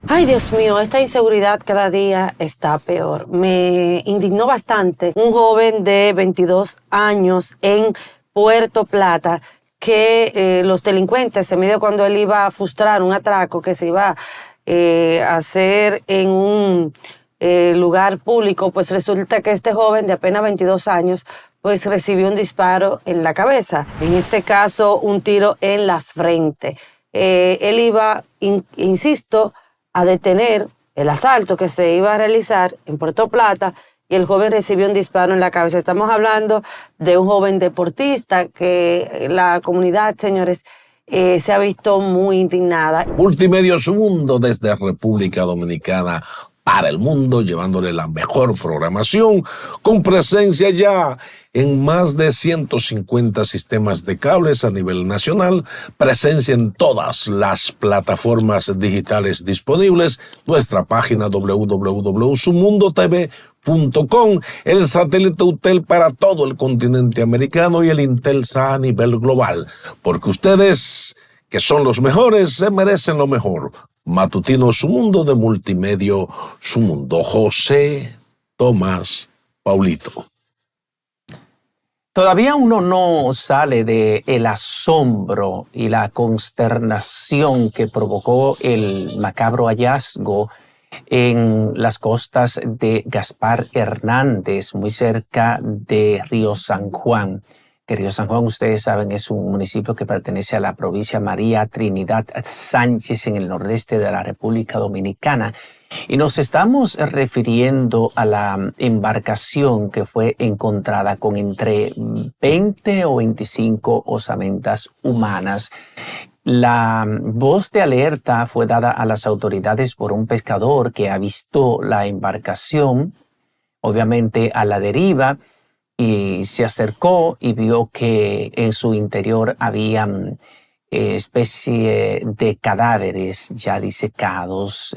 Ay, Dios mío, esta inseguridad cada día está peor. Me indignó bastante un joven de 22 años en Puerto Plata que los delincuentes, en medio cuando él iba a frustrar un atraco que se iba a hacer en un lugar público, pues resulta que este joven de apenas 22 años pues recibió un disparo en la cabeza. En este caso, un tiro en la frente. Él iba, insisto, a detener el asalto que se iba a realizar en Puerto Plata y el joven recibió un disparo en la cabeza. Estamos hablando de un joven deportista que la comunidad, señores, se ha visto muy indignada. Multimedios Mundo desde República Dominicana para el mundo, llevándole la mejor programación, con presencia ya en más de 150 sistemas de cables a nivel nacional, presencia en todas las plataformas digitales disponibles, nuestra página www.sumundotv.com, el satélite UTEL para todo el continente americano y el Intelsat a nivel global, porque ustedes, que son los mejores, se merecen lo mejor. Matutino Su Mundo de Multimedio Su Mundo. José Tomás Paulito. Todavía uno no sale del asombro y la consternación que provocó el macabro hallazgo en las costas de Gaspar Hernández, muy cerca de Río San Juan. Que Río San Juan, ustedes saben, es un municipio que pertenece a la provincia María Trinidad Sánchez en el nordeste de la República Dominicana. Y nos estamos refiriendo a la embarcación que fue encontrada con entre 20 o 25 osamentas humanas. La voz de alerta fue dada a las autoridades por un pescador que avistó la embarcación, obviamente a la deriva, y se acercó y vio que en su interior había especie de cadáveres ya disecados,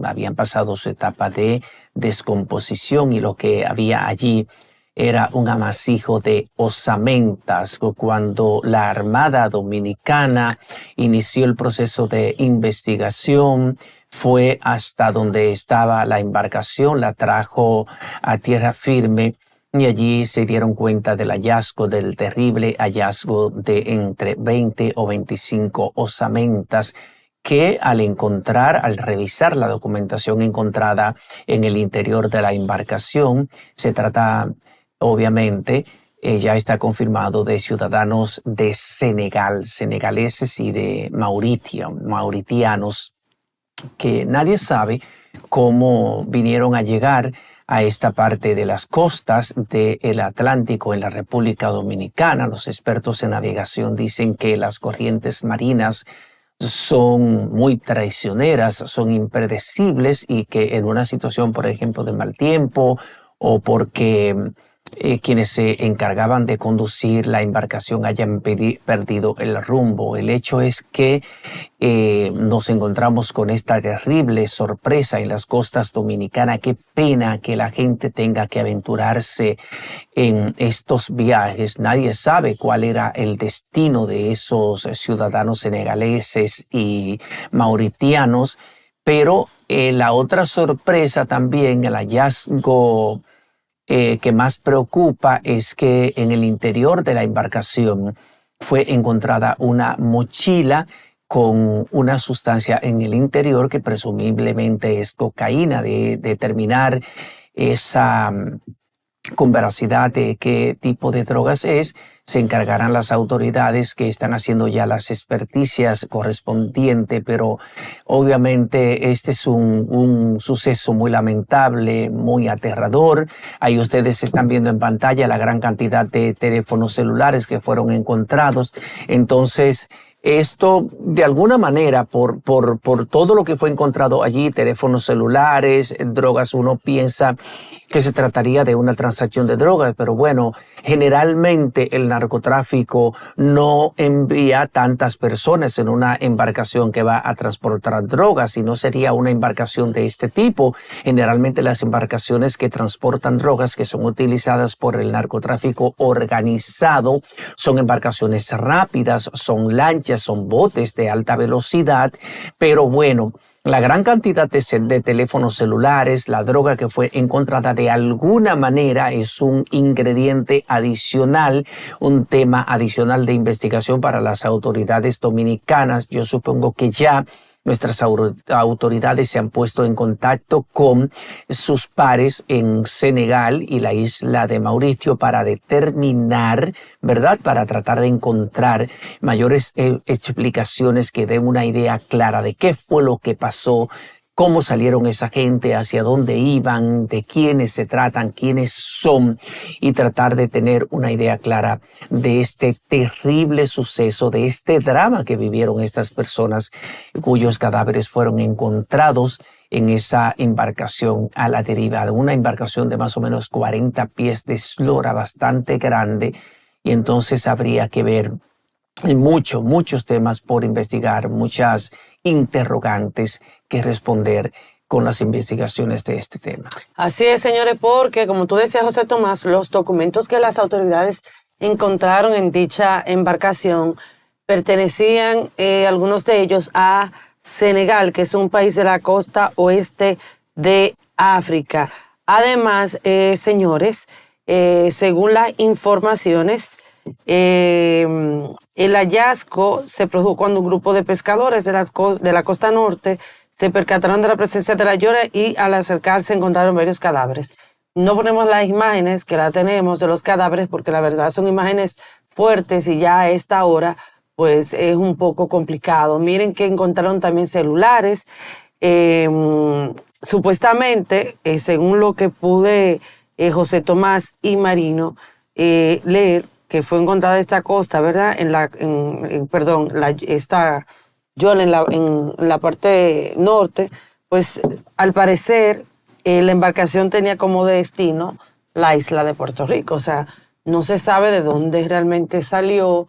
habían pasado su etapa de descomposición y lo que había allí era un amasijo de osamentas. Cuando la Armada Dominicana inició el proceso de investigación, fue hasta donde estaba la embarcación, la trajo a tierra firme y allí se dieron cuenta del hallazgo, del terrible hallazgo de entre 20 o 25 osamentas que al revisar la documentación encontrada en el interior de la embarcación, se trata, obviamente, ya está confirmado, de ciudadanos de Senegal, senegaleses y de mauritianos, que nadie sabe cómo vinieron a llegar a esta parte de las costas del Atlántico en la República Dominicana. Los expertos en navegación dicen que las corrientes marinas son muy traicioneras, son impredecibles y que en una situación, por ejemplo, de mal tiempo o porque quienes se encargaban de conducir la embarcación hayan perdido el rumbo. El hecho es que nos encontramos con esta terrible sorpresa en las costas dominicanas. Qué pena que la gente tenga que aventurarse en estos viajes. Nadie sabe cuál era el destino de esos ciudadanos senegaleses y mauritianos, pero la otra sorpresa también, el hallazgo que más preocupa, es que en el interior de la embarcación fue encontrada una mochila con una sustancia en el interior que presumiblemente es cocaína. De determinar esa con veracidad de qué tipo de drogas es, se encargarán las autoridades que están haciendo ya las experticias correspondientes, pero obviamente este es un suceso muy lamentable, muy aterrador. Ahí ustedes están viendo en pantalla la gran cantidad de teléfonos celulares que fueron encontrados. Entonces, esto, de alguna manera, por todo lo que fue encontrado allí, teléfonos celulares, drogas, uno piensa que se trataría de una transacción de drogas, pero bueno, generalmente el narcotráfico no envía tantas personas en una embarcación que va a transportar drogas, y no sería una embarcación de este tipo. Generalmente las embarcaciones que transportan drogas, que son utilizadas por el narcotráfico organizado, son embarcaciones rápidas, son lanchas, son botes de alta velocidad, pero bueno, la gran cantidad de teléfonos celulares, la droga que fue encontrada de alguna manera es un ingrediente adicional, un tema adicional de investigación para las autoridades dominicanas. Yo supongo que ya nuestras autoridades se han puesto en contacto con sus pares en Senegal y la isla de Mauricio para determinar, ¿verdad? Para tratar de encontrar mayores explicaciones que den una idea clara de qué fue lo que pasó, cómo salieron esa gente, hacia dónde iban, de quiénes se tratan, quiénes son, y tratar de tener una idea clara de este terrible suceso, de este drama que vivieron estas personas cuyos cadáveres fueron encontrados en esa embarcación a la deriva, una embarcación de más o menos 40 pies de eslora, bastante grande, y entonces habría que ver muchos temas por investigar, muchas interrogantes que responder con las investigaciones de este tema. Así es, señores, porque como tú decías, José Tomás, los documentos que las autoridades encontraron en dicha embarcación pertenecían, algunos de ellos, a Senegal, que es un país de la costa oeste de África. Además, señores, según las informaciones, el hallazgo se produjo cuando un grupo de pescadores de la costa norte se percataron de la presencia de la llora y al acercarse encontraron varios cadáveres. No ponemos las imágenes que la tenemos de los cadáveres porque la verdad son imágenes fuertes y ya a esta hora pues es un poco complicado. Miren que encontraron también celulares. Supuestamente, según lo que pude José Tomás y Marino leer, que fue encontrada esta costa, ¿verdad? Esta yola en la parte norte, pues al parecer la embarcación tenía como destino la isla de Puerto Rico. O sea, no se sabe de dónde realmente salió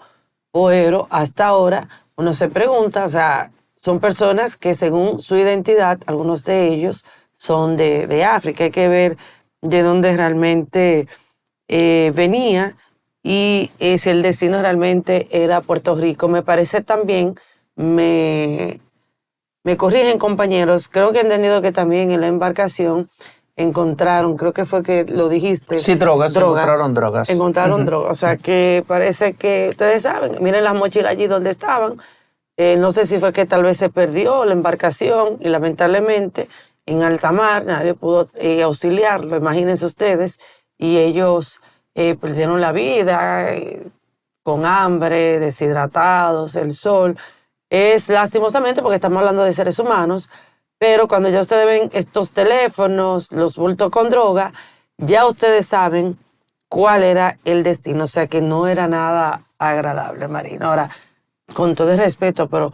Boero hasta ahora. Uno se pregunta, o sea, son personas que según su identidad, algunos de ellos son de África. Hay que ver de dónde realmente venía. Y si el destino realmente era Puerto Rico. Me parece también, me corrigen compañeros, creo que he entendido que también en la embarcación encontraron, creo que fue que lo dijiste. Sí, encontraron drogas. Encontraron drogas, o sea que parece que, ustedes saben, miren las mochilas allí donde estaban. No sé si fue que tal vez se perdió la embarcación y lamentablemente en alta mar nadie pudo auxiliarlo, imagínense ustedes, y ellos perdieron la vida con hambre, deshidratados, el sol. Es lastimosamente porque estamos hablando de seres humanos, pero cuando ya ustedes ven estos teléfonos, los bultos con droga, ya ustedes saben cuál era el destino, o sea que no era nada agradable, Marina. Ahora, con todo el respeto, pero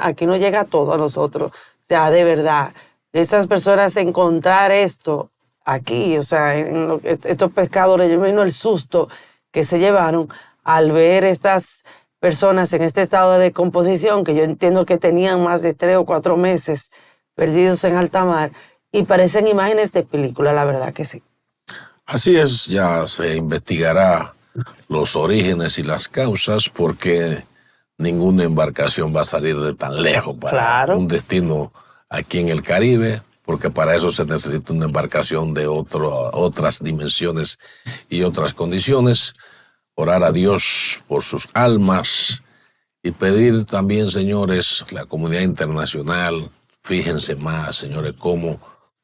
aquí no llega todo a nosotros, o sea, de verdad, esas personas encontrar esto aquí, o sea, estos pescadores, yo me imagino el susto que se llevaron al ver estas personas en este estado de descomposición, que yo entiendo que tenían más de 3 o 4 meses perdidos en alta mar, y parecen imágenes de película, la verdad que sí. Así es, ya se investigará los orígenes y las causas, porque ninguna embarcación va a salir de tan lejos para un destino aquí en el Caribe, porque para eso se necesita una embarcación de otras dimensiones y otras condiciones. Orar a Dios por sus almas y pedir también, señores, la comunidad internacional, fíjense más, señores, cómo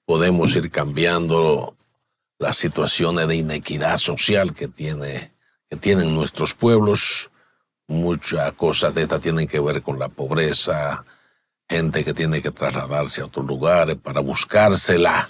podemos ir cambiando las situaciones de inequidad social que tienen nuestros pueblos. Muchas cosas de estas tienen que ver con la pobreza, gente que tiene que trasladarse a otros lugares para buscársela.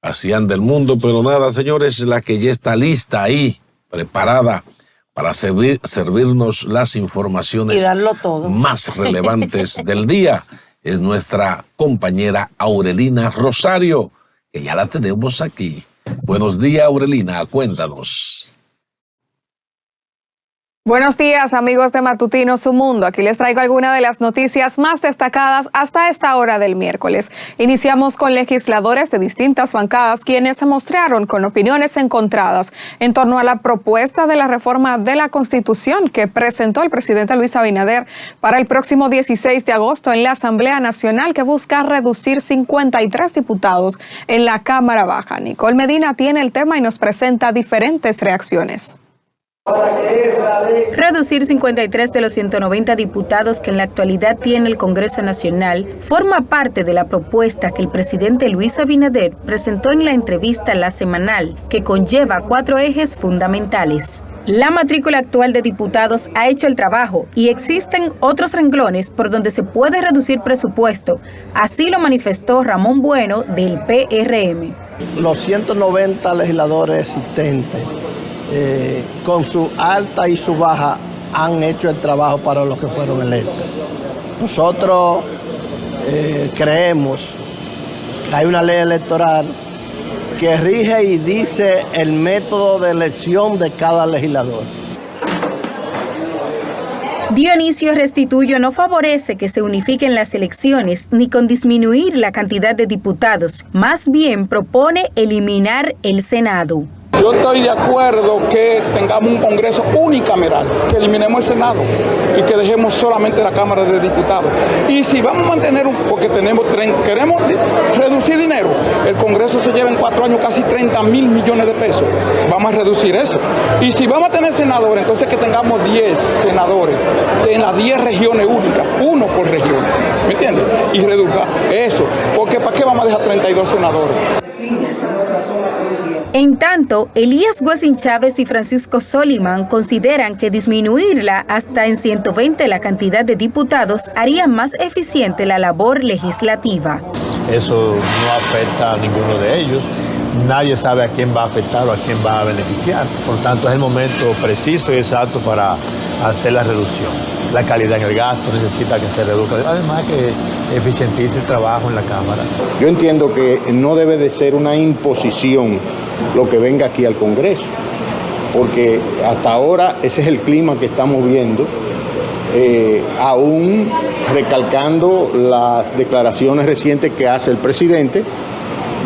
Así anda el mundo, pero nada, señores, la que ya está lista ahí, preparada para servirnos las informaciones y darlo todo más relevantes del día, es nuestra compañera Aurelina Rosario, que ya la tenemos aquí. Buenos días, Aurelina, cuéntanos. Buenos días, amigos de Matutino Su Mundo. Aquí les traigo algunas de las noticias más destacadas hasta esta hora del miércoles. Iniciamos con legisladores de distintas bancadas quienes se mostraron con opiniones encontradas en torno a la propuesta de la reforma de la Constitución que presentó el presidente Luis Abinader para el próximo 16 de agosto en la Asamblea Nacional, que busca reducir 53 diputados en la Cámara Baja. Nicole Medina tiene el tema y nos presenta diferentes reacciones. Reducir 53 de los 190 diputados que en la actualidad tiene el Congreso Nacional forma parte de la propuesta que el presidente Luis Abinader presentó en la entrevista La Semanal, que conlleva 4 ejes fundamentales. La matrícula actual de diputados ha hecho el trabajo y existen otros renglones por donde se puede reducir presupuesto. Así lo manifestó Ramón Bueno del PRM. Los 190 legisladores existentes, con su alta y su baja, han hecho el trabajo para los que fueron electos. Nosotros creemos que hay una ley electoral que rige y dice el método de elección de cada legislador. Dionisio Restituyo no favorece que se unifiquen las elecciones ni con disminuir la cantidad de diputados, más bien propone eliminar el Senado. Yo estoy de acuerdo que tengamos un Congreso unicameral, que eliminemos el Senado y que dejemos solamente la Cámara de Diputados. Y si vamos a mantener, porque queremos reducir dinero, el Congreso se lleva en 4 años casi 30.000 millones de pesos. Vamos a reducir eso. Y si vamos a tener senadores, entonces que tengamos 10 senadores en las 10 regiones únicas, 1 por regiones, ¿me entiendes? Y reduzca eso, porque ¿para qué vamos a dejar 32 senadores? En tanto, Elías Guasín Chávez y Francisco Soliman consideran que disminuirla hasta en 120 la cantidad de diputados haría más eficiente la labor legislativa. Eso no afecta a ninguno de ellos. Nadie sabe a quién va a afectar o a quién va a beneficiar. Por tanto, es el momento preciso y exacto para hacer la reducción. La calidad en el gasto necesita que se reduzca, además que eficientice el trabajo en la Cámara. Yo entiendo que no debe de ser una imposición lo que venga aquí al Congreso, porque hasta ahora ese es el clima que estamos viendo, aún recalcando las declaraciones recientes que hace el presidente,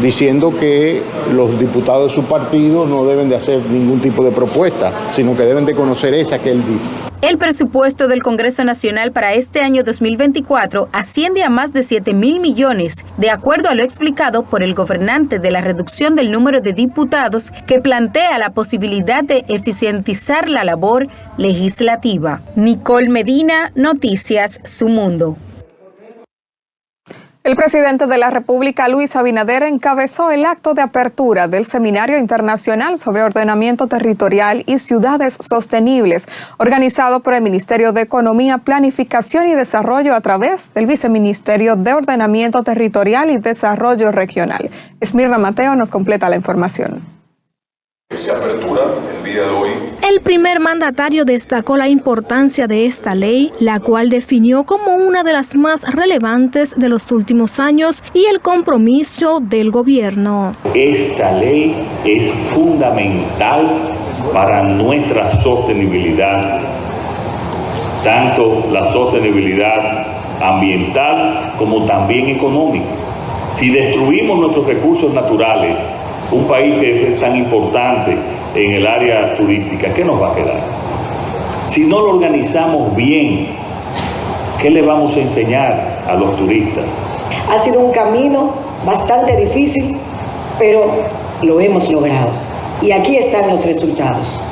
diciendo que los diputados de su partido no deben de hacer ningún tipo de propuesta, sino que deben de conocer esa que él dice. El presupuesto del Congreso Nacional para este año 2024 asciende a más de 7.000 millones, de acuerdo a lo explicado por el gobernante de la reducción del número de diputados, que plantea la posibilidad de eficientizar la labor legislativa. Nicole Medina, Noticias Su Mundo. El presidente de la República, Luis Abinader, encabezó el acto de apertura del Seminario Internacional sobre Ordenamiento Territorial y Ciudades Sostenibles, organizado por el Ministerio de Economía, Planificación y Desarrollo a través del Viceministerio de Ordenamiento Territorial y Desarrollo Regional. Esmirna Mateo nos completa la información. Se apertura el día de hoy. El primer mandatario destacó la importancia de esta ley, la cual definió como una de las más relevantes de los últimos años y el compromiso del gobierno. Esta ley es fundamental para nuestra sostenibilidad, tanto la sostenibilidad ambiental como también económica. Si destruimos nuestros recursos naturales, un país que es tan importante en el área turística, ¿qué nos va a quedar? Si no lo organizamos bien, ¿qué le vamos a enseñar a los turistas? Ha sido un camino bastante difícil, pero lo hemos logrado. Y aquí están los resultados.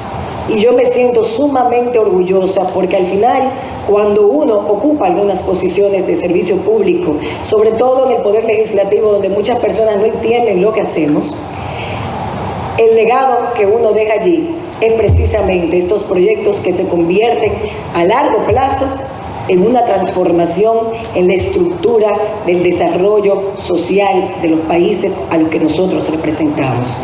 Y yo me siento sumamente orgullosa porque al final, cuando uno ocupa algunas posiciones de servicio público, sobre todo en el Poder Legislativo, donde muchas personas no entienden lo que hacemos, el legado que uno deja allí es precisamente estos proyectos que se convierten a largo plazo en una transformación en la estructura del desarrollo social de los países a los que nosotros representamos.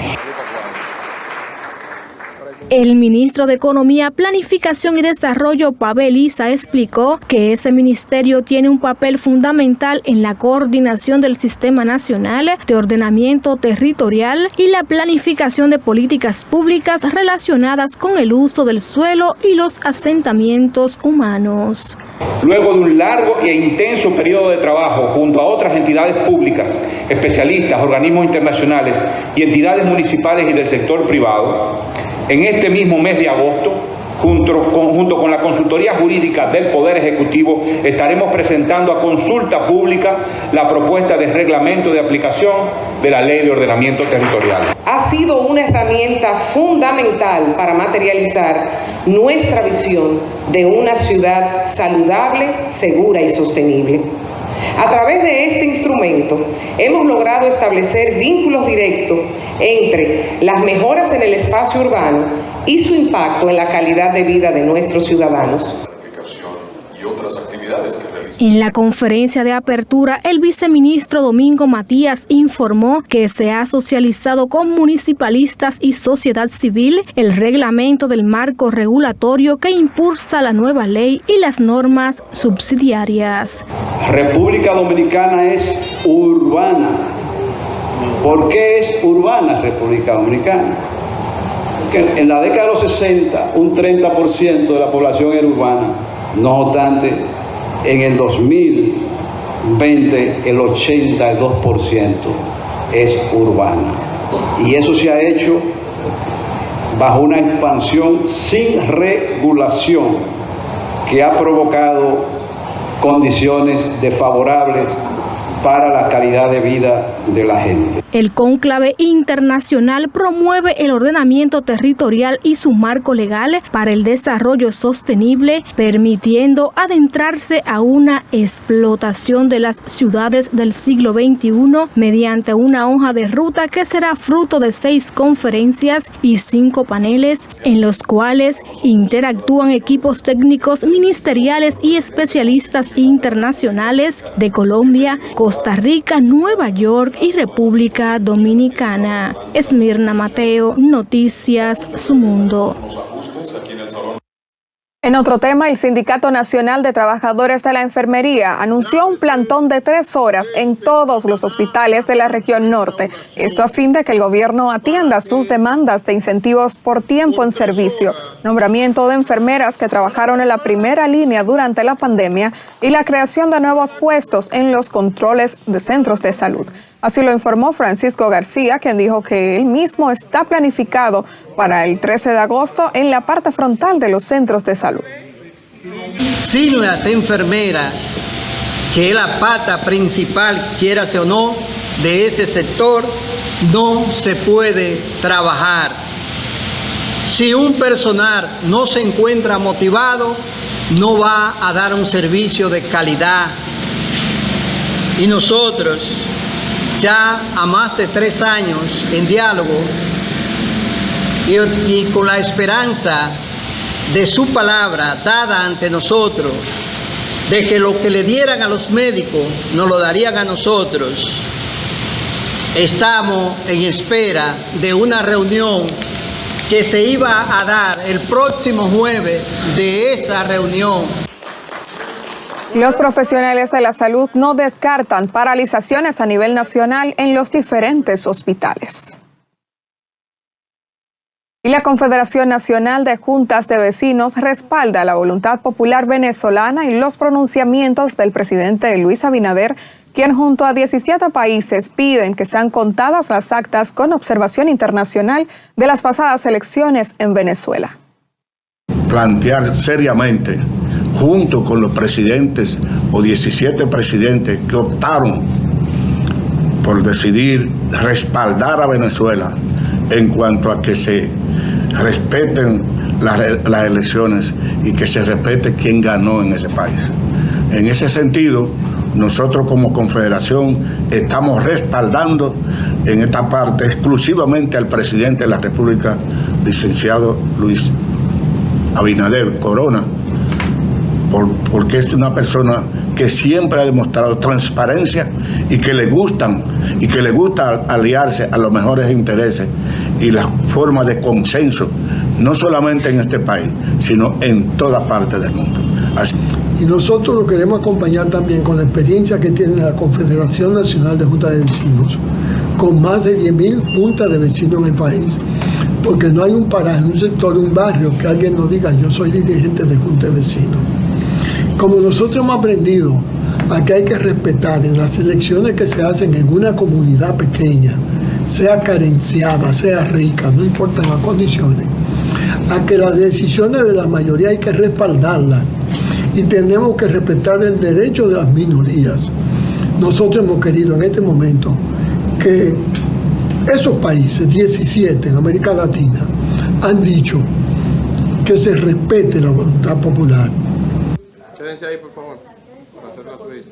El ministro de Economía, Planificación y Desarrollo, Pavel Issa, explicó que ese ministerio tiene un papel fundamental en la coordinación del Sistema Nacional de Ordenamiento Territorial y la planificación de políticas públicas relacionadas con el uso del suelo y los asentamientos humanos. Luego de un largo e intenso periodo de trabajo junto a otras entidades públicas, especialistas, organismos internacionales y entidades municipales y del sector privado, en este mismo mes de agosto, junto con la consultoría jurídica del Poder Ejecutivo, estaremos presentando a consulta pública la propuesta de reglamento de aplicación de la Ley de Ordenamiento Territorial. Ha sido una herramienta fundamental para materializar nuestra visión de una ciudad saludable, segura y sostenible. A través de este instrumento hemos logrado establecer vínculos directos entre las mejoras en el espacio urbano y su impacto en la calidad de vida de nuestros ciudadanos. Y otras actividades que realizan. En la conferencia de apertura, el viceministro Domingo Matías informó que se ha socializado con municipalistas y sociedad civil el reglamento del marco regulatorio que impulsa la nueva ley y las normas subsidiarias. República Dominicana es urbana. ¿Por qué es urbana República Dominicana? Porque en la década de los 60 un 30% de la población era urbana. No obstante, en el 2020 el 82% es urbana. Y eso se ha hecho bajo una expansión sin regulación que ha provocado condiciones desfavorables para la calidad de vida de la gente. El cónclave internacional promueve el ordenamiento territorial y su marco legal para el desarrollo sostenible, permitiendo adentrarse a una explotación de las ciudades del siglo XXI mediante una hoja de ruta que será fruto de 6 conferencias y 5 paneles en los cuales interactúan equipos técnicos ministeriales y especialistas internacionales de Colombia, Costa Rica, Nueva York y República Dominicana. Esmirna Mateo, Noticias Su Mundo. En otro tema, el Sindicato Nacional de Trabajadores de la Enfermería anunció un plantón de 3 horas en todos los hospitales de la región norte. Esto a fin de que el gobierno atienda sus demandas de incentivos por tiempo en servicio, nombramiento de enfermeras que trabajaron en la primera línea durante la pandemia y la creación de nuevos puestos en los controles de centros de salud. Así lo informó Francisco García, quien dijo que él mismo está planificado para el 13 de agosto en la parte frontal de los centros de salud. Sin las enfermeras, que es la pata principal, quiérase o no, de este sector, no se puede trabajar. Si un personal no se encuentra motivado, no va a dar un servicio de calidad. Y nosotros, ya a más de 3 años en diálogo y con la esperanza de su palabra dada ante nosotros, de que lo que le dieran a los médicos nos lo darían a nosotros, estamos en espera de una reunión que se iba a dar el próximo jueves. De esa reunión, los profesionales de la salud no descartan paralizaciones a nivel nacional en los diferentes hospitales. Y la Confederación Nacional de Juntas de Vecinos respalda la voluntad popular venezolana y los pronunciamientos del presidente Luis Abinader, quien junto a 17 países piden que sean contadas las actas con observación internacional de las pasadas elecciones en Venezuela. Plantear seriamente, junto con los presidentes o 17 presidentes que optaron por decidir respaldar a Venezuela en cuanto a que se respeten las elecciones y que se respete quién ganó en ese país. En ese sentido, nosotros como Confederación estamos respaldando en esta parte exclusivamente al presidente de la República, licenciado Luis Abinader Corona, porque es una persona que siempre ha demostrado transparencia y que le gusta aliarse a los mejores intereses y las formas de consenso no solamente en este país, sino en toda parte del mundo. Así. Y nosotros lo queremos acompañar también con la experiencia que tiene la Confederación Nacional de Juntas de Vecinos, con más de 10.000 juntas de vecinos en el país, porque no hay un paraje, un sector, un barrio que alguien nos diga yo soy dirigente de junta de vecinos. Como nosotros hemos aprendido a que hay que respetar en las elecciones que se hacen en una comunidad pequeña, sea carenciada, sea rica, no importan las condiciones, a que las decisiones de la mayoría hay que respaldarlas y tenemos que respetar el derecho de las minorías. Nosotros hemos querido en este momento que esos países, 17 en América Latina, han dicho que se respete la voluntad popular. Quédense ahí, por favor, para hacer la suya.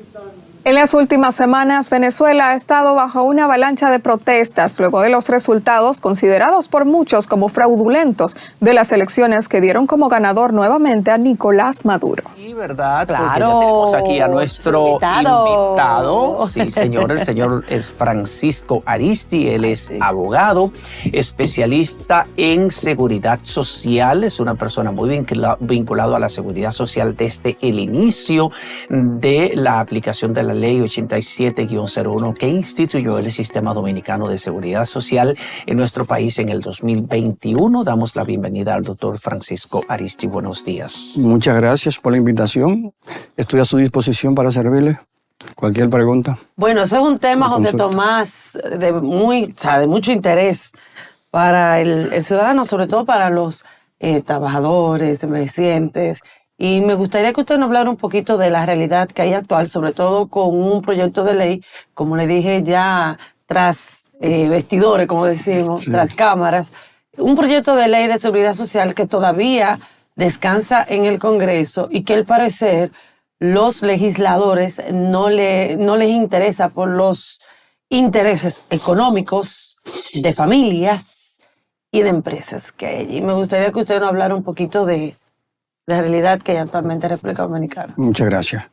En las últimas semanas, Venezuela ha estado bajo una avalancha de protestas luego de los resultados considerados por muchos como fraudulentos de las elecciones que dieron como ganador nuevamente a Nicolás Maduro. Sí, ¿verdad? Claro. Porque ya tenemos aquí a nuestro invitado. Sí, señor. El señor es Francisco Aristi. Él es abogado, especialista en seguridad social. Es una persona muy vinculado a la seguridad social desde el inicio de la aplicación de la Ley 87-01 que instituyó el Sistema Dominicano de Seguridad Social en nuestro país en el 2021. Damos la bienvenida al doctor Francisco Aristi. Buenos días. Muchas gracias por la invitación. Estoy a su disposición para servirle. Cualquier pregunta. Bueno, eso es un tema, José Tomás, de mucho interés para el ciudadano, sobre todo para los trabajadores, envejecientes. Y me gustaría que usted nos hablara un poquito de la realidad que hay actual, sobre todo con un proyecto de ley, como le dije ya, tras vestidores, como decimos, sí, tras cámaras, un proyecto de ley de seguridad social que todavía descansa en el Congreso y que al parecer los legisladores no les interesa por los intereses económicos de familias y de empresas que hay allí. Me gustaría que usted nos hablara un poquito de la realidad que hay actualmente en República Dominicana. Muchas gracias.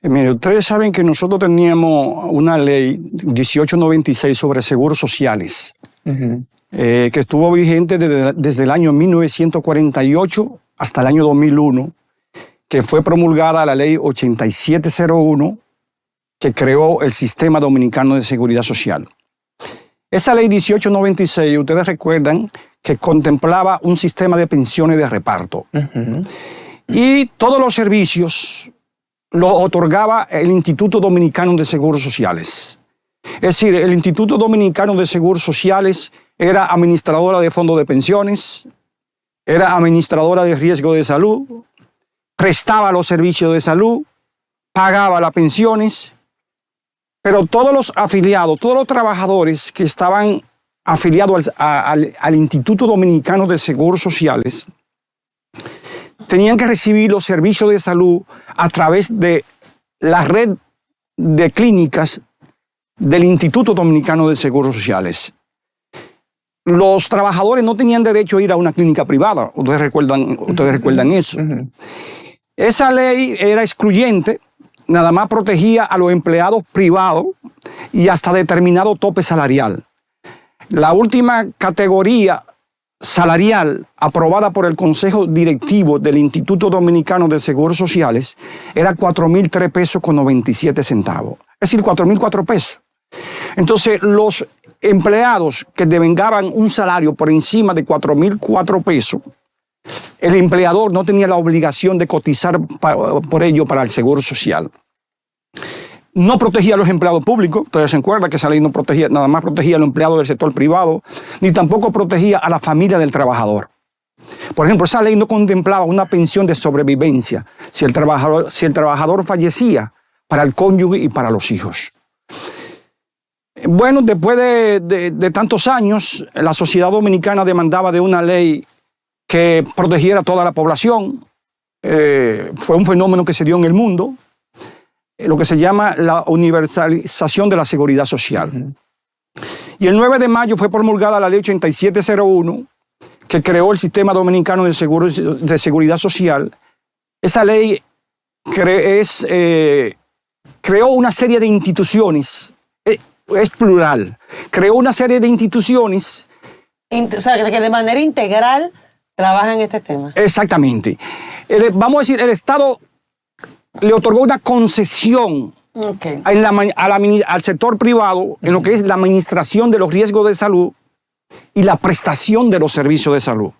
Mire, ustedes saben que nosotros teníamos una ley 1896 sobre seguros sociales, que estuvo vigente desde el año 1948 hasta el año 2001, que fue promulgada la ley 8701, que creó el Sistema Dominicano de Seguridad Social. Esa ley 1896, ustedes recuerdan, que contemplaba un sistema de pensiones de reparto. Y todos los servicios los otorgaba el Instituto Dominicano de Seguros Sociales. Es decir, el Instituto Dominicano de Seguros Sociales era administradora de fondos de pensiones, era administradora de riesgo de salud, prestaba los servicios de salud, pagaba las pensiones, pero todos los afiliados, todos los trabajadores que estaban afiliados al Instituto Dominicano de Seguros Sociales, tenían que recibir los servicios de salud a través de la red de clínicas del Instituto Dominicano de Seguros Sociales. Los trabajadores no tenían derecho a ir a una clínica privada, ustedes recuerdan eso. Esa ley era excluyente, nada más protegía a los empleados privados y hasta determinado tope salarial. La última categoría salarial aprobada por el Consejo Directivo del Instituto Dominicano de Seguros Sociales era 4.003 pesos con 97 centavos. Es decir, 4.004 pesos. Entonces, los empleados que devengaban un salario por encima de 4.004 pesos, el empleador no tenía la obligación de cotizar por ello para el Seguro Social. No protegía a los empleados públicos, ustedes se acuerdan que esa ley no protegía, nada más protegía a los empleados del sector privado, ni tampoco protegía a la familia del trabajador. Por ejemplo, esa ley no contemplaba una pensión de sobrevivencia si el trabajador fallecía para el cónyuge y para los hijos. Bueno, después de tantos años, la sociedad dominicana demandaba de una ley que protegiera a toda la población. Fue un fenómeno que se dio en el mundo, lo que se llama la universalización de la seguridad social. Y el 9 de mayo fue promulgada la ley 8701, que creó el Sistema Dominicano de Seguridad Social. Esa ley creó una serie de instituciones, es plural, creó una serie de instituciones. O sea, que de manera integral trabaja en este tema. Exactamente. Vamos a decir, el Estado le otorgó una concesión al sector privado en lo que es la administración de los riesgos de salud y la prestación de los servicios de salud.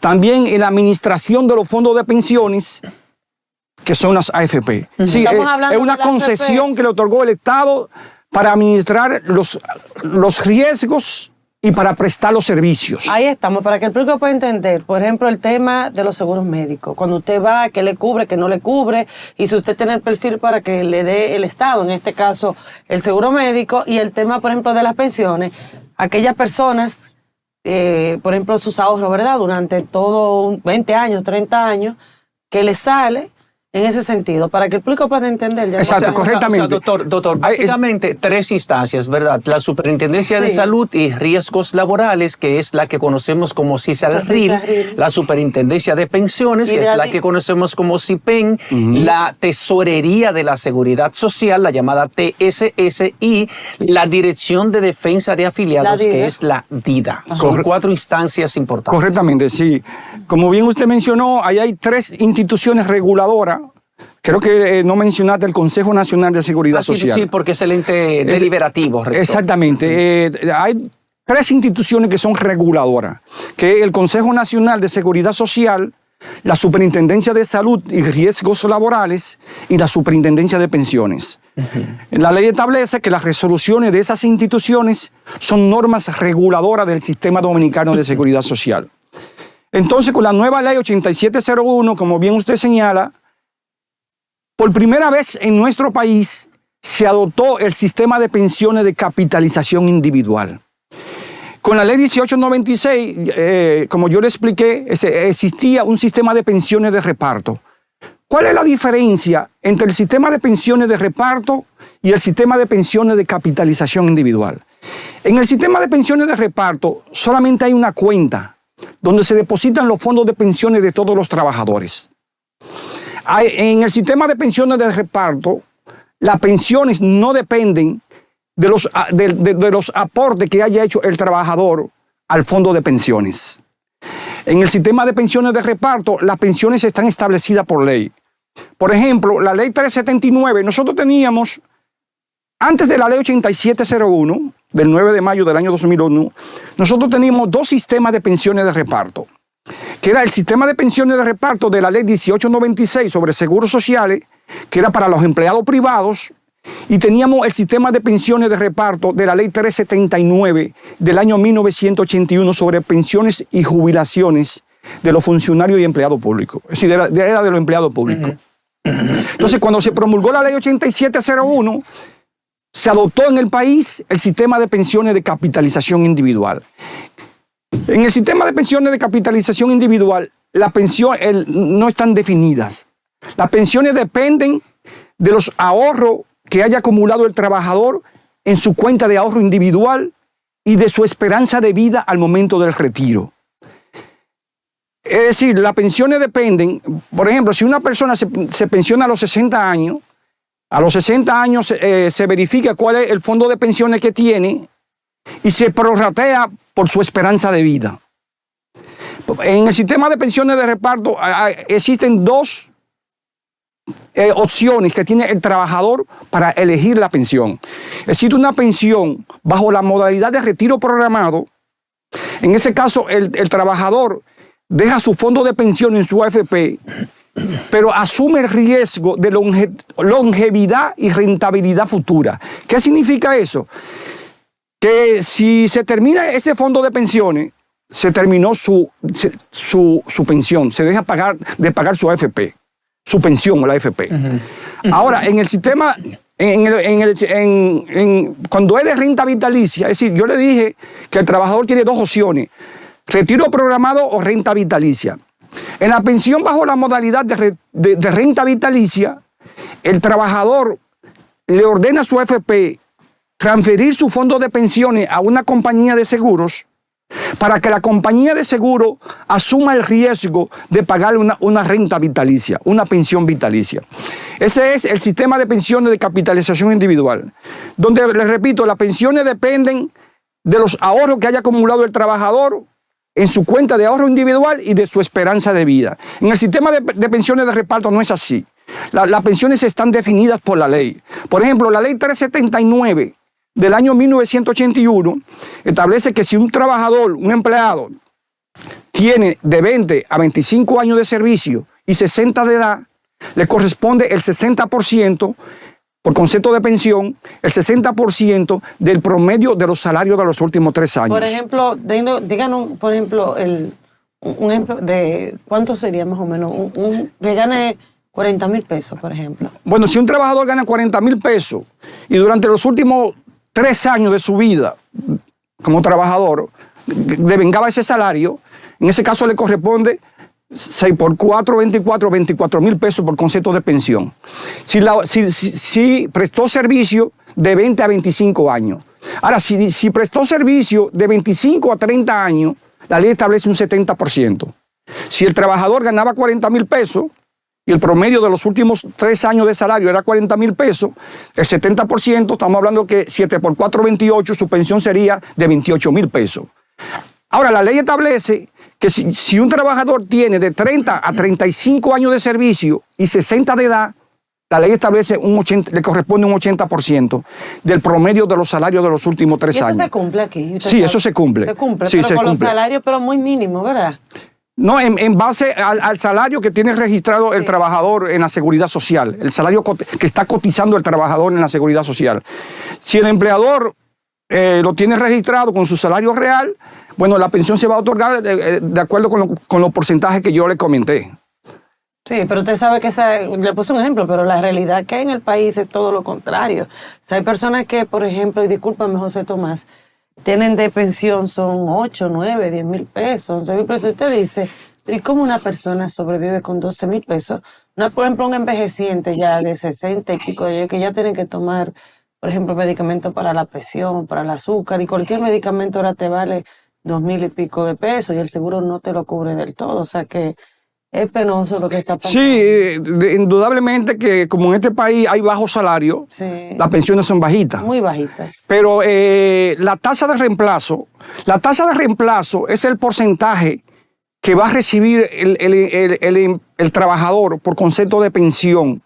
También en la administración de los fondos de pensiones, que son las AFP. Sí, es una concesión que le otorgó el Estado para administrar los riesgos y para prestar los servicios. Ahí estamos, para que el público pueda entender, por ejemplo, el tema de los seguros médicos. Cuando usted va, ¿qué le cubre, qué no le cubre? Y si usted tiene el perfil para que le dé el Estado, en este caso, el seguro médico. Y el tema, por ejemplo, de las pensiones, aquellas personas, por ejemplo, sus ahorros, ¿verdad? Durante todo 20 años, 30 años, que les sale en ese sentido, para que el público pueda entender. Exacto, correctamente. O sea, doctor, básicamente tres instancias, ¿verdad? La Superintendencia de Salud y Riesgos Laborales, que es la que conocemos como CISALRIL, la Superintendencia de Pensiones, que es la que conocemos como CIPEN, la Tesorería de la Seguridad Social, la llamada TSS, y la Dirección de Defensa de Afiliados, que es la DIDA. Son cuatro instancias importantes. Correctamente, sí. Como bien usted mencionó, ahí hay tres instituciones reguladoras. Creo que no mencionaste el Consejo Nacional de Seguridad Social. Sí, porque es el ente deliberativo. Rector. Exactamente. Hay tres instituciones que son reguladoras, que es el Consejo Nacional de Seguridad Social, la Superintendencia de Salud y Riesgos Laborales y la Superintendencia de Pensiones. La ley establece que las resoluciones de esas instituciones son normas reguladoras del Sistema Dominicano de Seguridad Social. Entonces, con la nueva ley 8701, como bien usted señala, por primera vez en nuestro país se adoptó el sistema de pensiones de capitalización individual. Con la ley 1896, como yo le expliqué, existía un sistema de pensiones de reparto. ¿Cuál es la diferencia entre el sistema de pensiones de reparto y el sistema de pensiones de capitalización individual? En el sistema de pensiones de reparto solamente hay una cuenta donde se depositan los fondos de pensiones de todos los trabajadores. En el sistema de pensiones de reparto, las pensiones no dependen de los aportes que haya hecho el trabajador al fondo de pensiones. En el sistema de pensiones de reparto, las pensiones están establecidas por ley. Por ejemplo, la ley 379, nosotros teníamos, antes de la ley 8701, del 9 de mayo del año 2001, nosotros teníamos dos sistemas de pensiones de reparto, que era el sistema de pensiones de reparto de la ley 1896 sobre seguros sociales, que era para los empleados privados, y teníamos el sistema de pensiones de reparto de la ley 379 del año 1981 sobre pensiones y jubilaciones de los funcionarios y empleados públicos. Es decir, era de los empleados públicos. Entonces, cuando se promulgó la ley 8701, se adoptó en el país el sistema de pensiones de capitalización individual. En el sistema de pensiones de capitalización individual, las pensiones no están definidas. Las pensiones dependen de los ahorros que haya acumulado el trabajador en su cuenta de ahorro individual y de su esperanza de vida al momento del retiro. Es decir, las pensiones dependen, por ejemplo, si una persona se pensiona a los 60 años, se verifica cuál es el fondo de pensiones que tiene y se prorratea por su esperanza de vida. En el sistema de pensiones de reparto existen dos opciones que tiene el trabajador para elegir la pensión. Existe una pensión bajo la modalidad de retiro programado. En ese caso, el trabajador deja su fondo de pensión en su AFP, pero asume el riesgo de longevidad y rentabilidad futura. ¿Qué significa eso? Que si se termina ese fondo de pensiones, se terminó su pensión, se deja de pagar su AFP, su pensión o la AFP. Ahora, en el sistema, cuando es de renta vitalicia, es decir, yo le dije que el trabajador tiene dos opciones, retiro programado o renta vitalicia. En la pensión bajo la modalidad de renta vitalicia, el trabajador le ordena a su AFP transferir su fondo de pensiones a una compañía de seguros para que la compañía de seguro asuma el riesgo de pagar una renta vitalicia, una pensión vitalicia. Ese es el sistema de pensiones de capitalización individual, donde, les repito, las pensiones dependen de los ahorros que haya acumulado el trabajador en su cuenta de ahorro individual y de su esperanza de vida. En el sistema de pensiones de reparto no es así. Las pensiones están definidas por la ley. Por ejemplo, la ley 379 del año 1981 establece que si un trabajador, un empleado, tiene de 20 a 25 años de servicio y 60 de edad, le corresponde el 60%, por concepto de pensión, el 60% del promedio de los salarios de los últimos 3 años. Por ejemplo, díganos, por ejemplo, un ejemplo de cuánto sería más o menos, que gane 40,000 pesos, por ejemplo. Bueno, si un trabajador gana 40,000 pesos y durante los últimos 3 años de su vida como trabajador devengaba ese salario, en ese caso le corresponde 6 por 4, 24,000 pesos por concepto de pensión. Si prestó servicio de 20 a 25 años. Ahora, si prestó servicio de 25 a 30 años, la ley establece un 70%. Si el trabajador ganaba 40,000 pesos y el promedio de los últimos 3 años de salario era 40,000 pesos, el 70%, estamos hablando que 7 por 4, 28, su pensión sería de 28,000 pesos. Ahora, la ley establece que si un trabajador tiene de 30 a 35 años de servicio y 60 de edad, la ley establece le corresponde un 80% del promedio de los salarios de los últimos 3 años. ¿Y eso se cumple aquí? Sí, eso se cumple. Se cumple, sí, pero se con cumple. los salarios, pero muy mínimo, ¿verdad? No, en base al salario que tiene registrado el trabajador en la seguridad social, el salario que está cotizando el trabajador en la seguridad social. Si el empleador lo tiene registrado con su salario real, bueno, la pensión se va a otorgar de acuerdo con los porcentajes que yo le comenté. Sí, pero usted sabe que le puse un ejemplo, pero la realidad que hay en el país es todo lo contrario. O sea, hay personas que, por ejemplo, y discúlpame José Tomás, tienen de pensión son 8, 9, 10 mil pesos, 11 mil pesos. Usted dice, ¿y cómo una persona sobrevive con 12 mil pesos? Por ejemplo, un envejeciente ya de 60 y pico de años que ya tienen que tomar, por ejemplo, medicamentos para la presión, para el azúcar, y cualquier medicamento ahora te vale 2,000 y pico de pesos y el seguro no te lo cubre del todo. O sea que es penoso lo que está pasando. Sí, indudablemente que como en este país hay bajos salarios, las pensiones son bajitas. Muy bajitas. Pero la tasa de reemplazo es el porcentaje que va a recibir el trabajador por concepto de pensión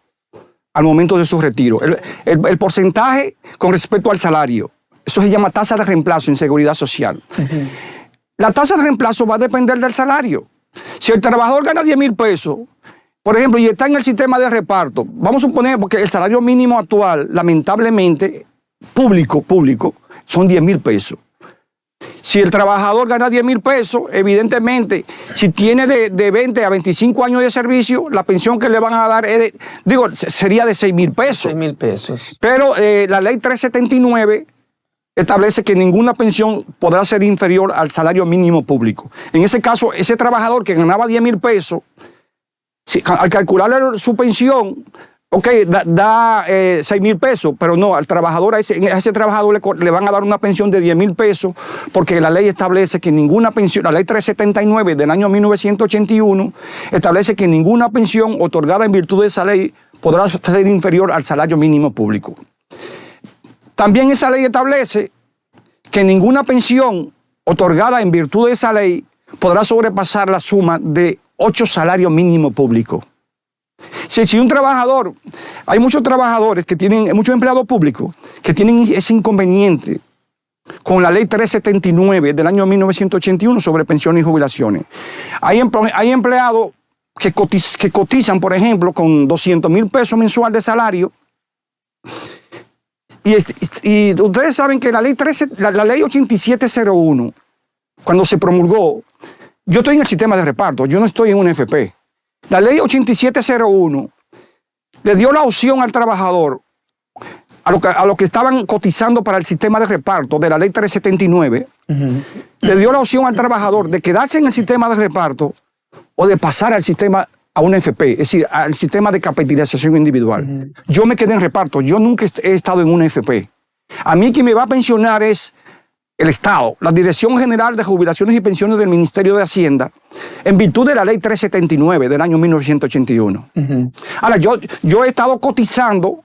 al momento de su retiro. El porcentaje con respecto al salario. Eso se llama tasa de reemplazo en seguridad social. Uh-huh. La tasa de reemplazo va a depender del salario. Si el trabajador gana 10,000 pesos, por ejemplo, y está en el sistema de reparto, vamos a suponer, porque el salario mínimo actual, lamentablemente, público, son 10,000 pesos. Si el trabajador gana 10,000 pesos, evidentemente, si tiene de 20 a 25 años de servicio, la pensión que le van a dar sería de 6,000 pesos. 6,000 pesos. Pero la ley 379 establece que ninguna pensión podrá ser inferior al salario mínimo público. En ese caso, ese trabajador que ganaba 10,000 pesos, al calcularle su pensión, da 6,000 pesos, pero no, al trabajador, a ese trabajador le van a dar una pensión de 10,000 pesos, porque la ley establece que ninguna pensión, la ley 379 del año 1981, establece que ninguna pensión otorgada en virtud de esa ley podrá ser inferior al salario mínimo público. También esa ley establece que ninguna pensión otorgada en virtud de esa ley podrá sobrepasar la suma de 8 salarios mínimos públicos. Si un trabajador, hay muchos trabajadores que tienen, muchos empleados públicos que tienen ese inconveniente con la ley 379 del año 1981 sobre pensiones y jubilaciones. Hay empleados que cotizan, por ejemplo, con 200,000 pesos mensual de salario. Y ustedes saben que la ley 8701, cuando se promulgó, yo estoy en el sistema de reparto, yo no estoy en una FP. La ley 8701 le dio la opción al trabajador, a lo que estaban cotizando para el sistema de reparto de la ley 379, le dio la opción al trabajador de quedarse en el sistema de reparto o de pasar al sistema a una FP, es decir, al sistema de capitalización individual. Yo me quedé en reparto, yo nunca he estado en una FP. A mí quien me va a pensionar es el Estado, la Dirección General de Jubilaciones y Pensiones del Ministerio de Hacienda, en virtud de la ley 379 del año 1981. Ahora, yo he estado cotizando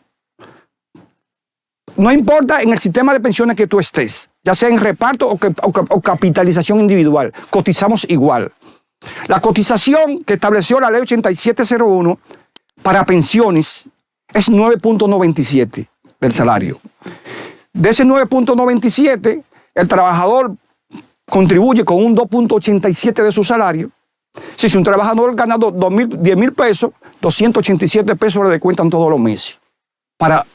no importa en el sistema de pensiones que tú estés, ya sea en reparto o capitalización individual, cotizamos igual. La cotización que estableció la ley 8701 para pensiones es 9.97 del salario. De ese 9.97, el trabajador contribuye con un 2.87 de su salario. Si un trabajador gana 10,000 pesos, 287 pesos le descuentan todos los meses para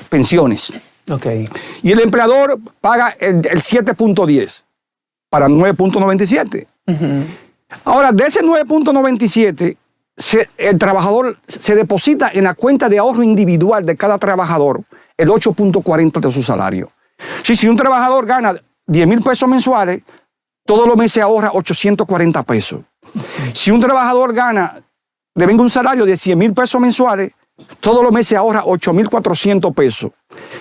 pensiones. Okay. Y el empleador paga el 7.10 para 9.97. Ahora, de ese 9.97, el trabajador se deposita en la cuenta de ahorro individual de cada trabajador el 8.40 de su salario. Si un trabajador gana 10,000 pesos mensuales, todos los meses ahorra 840 pesos. Si un trabajador devenga un salario de 100,000 pesos mensuales, todos los meses ahorra 8,400 pesos.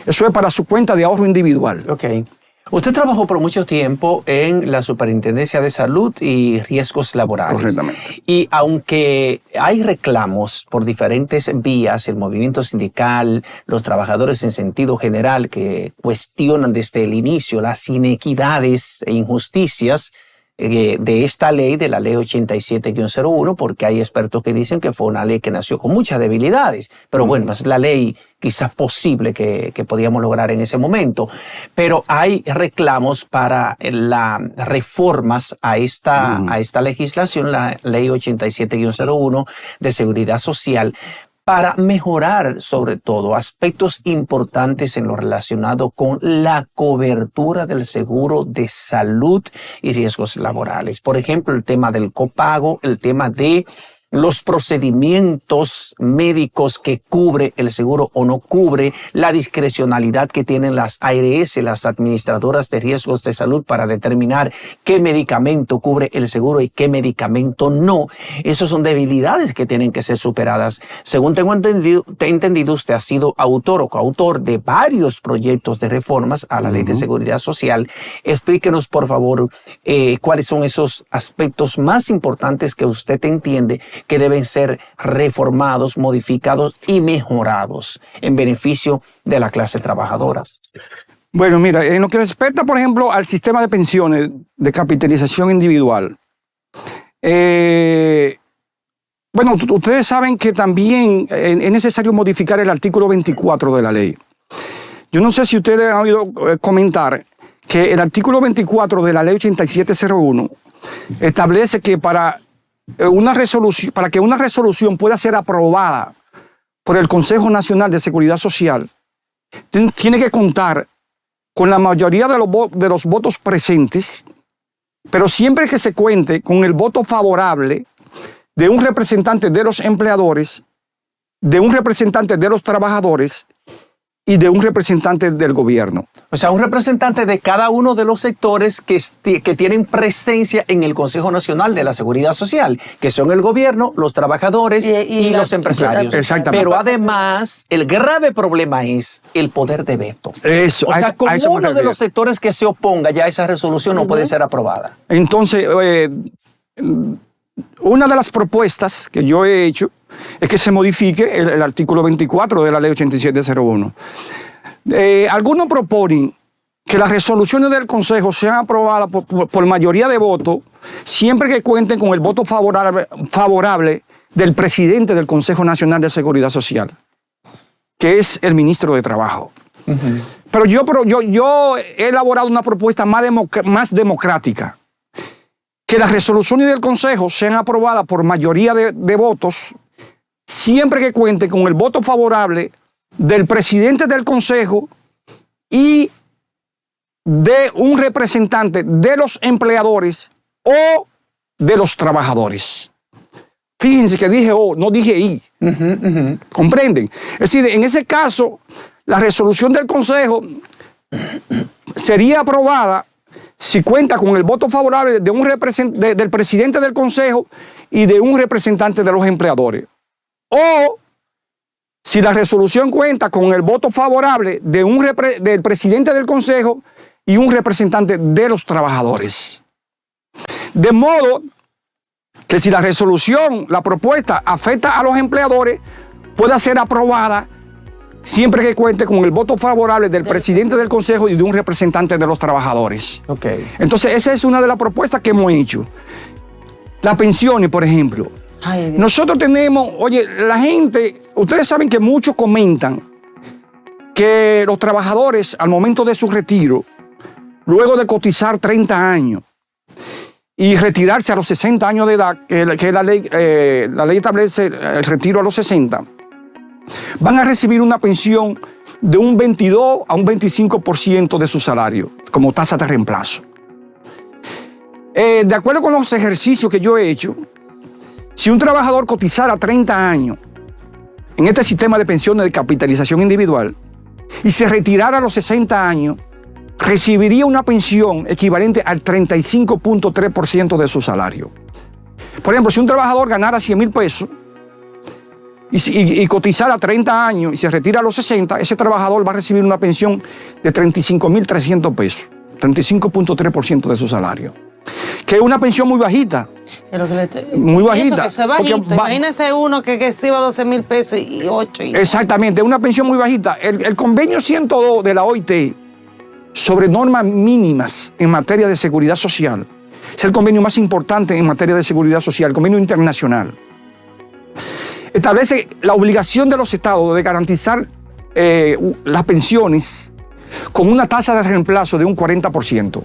Eso es para su cuenta de ahorro individual. Okay. Usted trabajó por mucho tiempo en la Superintendencia de Salud y Riesgos Laborales. Correctamente. Y aunque hay reclamos por diferentes vías, el movimiento sindical, los trabajadores en sentido general que cuestionan desde el inicio las inequidades e injusticias de esta ley, de la ley 87-01, porque hay expertos que dicen que fue una ley que nació con muchas debilidades, pero bueno, es la ley quizás posible que podíamos lograr en ese momento. Pero hay reclamos para las reformas a esta legislación, la ley 87-01 de Seguridad Social, para mejorar sobre todo aspectos importantes en lo relacionado con la cobertura del seguro de salud y riesgos laborales. Por ejemplo, el tema del copago, el tema de los procedimientos médicos que cubre el seguro o no cubre, la discrecionalidad que tienen las ARS, las administradoras de riesgos de salud, para determinar qué medicamento cubre el seguro y qué medicamento no. Esas son debilidades que tienen que ser superadas. Según tengo entendido, usted ha sido autor o coautor de varios proyectos de reformas a la Ley de Seguridad Social. Explíquenos, por favor, cuáles son esos aspectos más importantes que usted entiende que deben ser reformados, modificados y mejorados en beneficio de la clase trabajadora. Bueno, mira, en lo que respecta, por ejemplo, al sistema de pensiones de capitalización individual, bueno, ustedes saben que también es necesario modificar el artículo 24 de la ley. Yo no sé si ustedes han oído comentar que el artículo 24 de la ley 8701 establece que para que una resolución pueda ser aprobada por el Consejo Nacional de Seguridad Social, tiene que contar con la mayoría de los votos presentes, pero siempre que se cuente con el voto favorable de un representante de los empleadores, de un representante de los trabajadores y de un representante del gobierno. O sea, un representante de cada uno de los sectores que tienen presencia en el Consejo Nacional de la Seguridad Social, que son el gobierno, los trabajadores y los empresarios. Exactamente. Pero además, el grave problema es el poder de veto. Eso, o sea, con uno de los sectores que se oponga, ya esa resolución no puede ser aprobada. Entonces, una de las propuestas que yo he hecho es que se modifique el artículo 24 de la ley 8701. Algunos proponen que las resoluciones del Consejo sean aprobadas por mayoría de votos siempre que cuenten con el voto favorable del presidente del Consejo Nacional de Seguridad Social, que es el ministro de Trabajo. Pero yo he elaborado una propuesta más democrática, que las resoluciones del Consejo sean aprobadas por mayoría de votos siempre que cuente con el voto favorable del presidente del Consejo y de un representante de los empleadores o de los trabajadores. Fíjense que dije O, no dije I. ¿Comprenden? Es decir, en ese caso, la resolución del Consejo sería aprobada si cuenta con el voto favorable de del presidente del Consejo y de un representante de los empleadores. O si la resolución cuenta con el voto favorable del presidente del Consejo y un representante de los trabajadores. De modo que si la resolución, la propuesta, afecta a los empleadores, pueda ser aprobada siempre que cuente con el voto favorable del presidente del Consejo y de un representante de los trabajadores. Okay. Entonces, esa es una de las propuestas que hemos hecho. Las pensiones, por ejemplo. Ay, Dios. Nosotros tenemos, oye, la gente, ustedes saben que muchos comentan que los trabajadores al momento de su retiro, luego de cotizar 30 años y retirarse a los 60 años de edad, que la ley establece el retiro a los 60, van a recibir una pensión de un 22 a un 25% de su salario como tasa de reemplazo. De acuerdo con los ejercicios que yo he hecho, si un trabajador cotizara 30 años en este sistema de pensiones de capitalización individual y se retirara a los 60 años, recibiría una pensión equivalente al 35.3% de su salario. Por ejemplo, si un trabajador ganara 100 mil pesos y cotizara 30 años y se retira a los 60, ese trabajador va a recibir una pensión de 35.300 pesos, 35.3% de su salario. Que es una pensión muy bajita. Muy bajita. Eso es bajito. Imagínese uno que reciba 12 mil pesos y 8. Exactamente, una pensión muy bajita. El convenio 102 de la OIT sobre normas mínimas en materia de seguridad social es el convenio más importante en materia de seguridad social, el convenio internacional. Establece la obligación de los estados de garantizar las pensiones con una tasa de reemplazo de un 40%.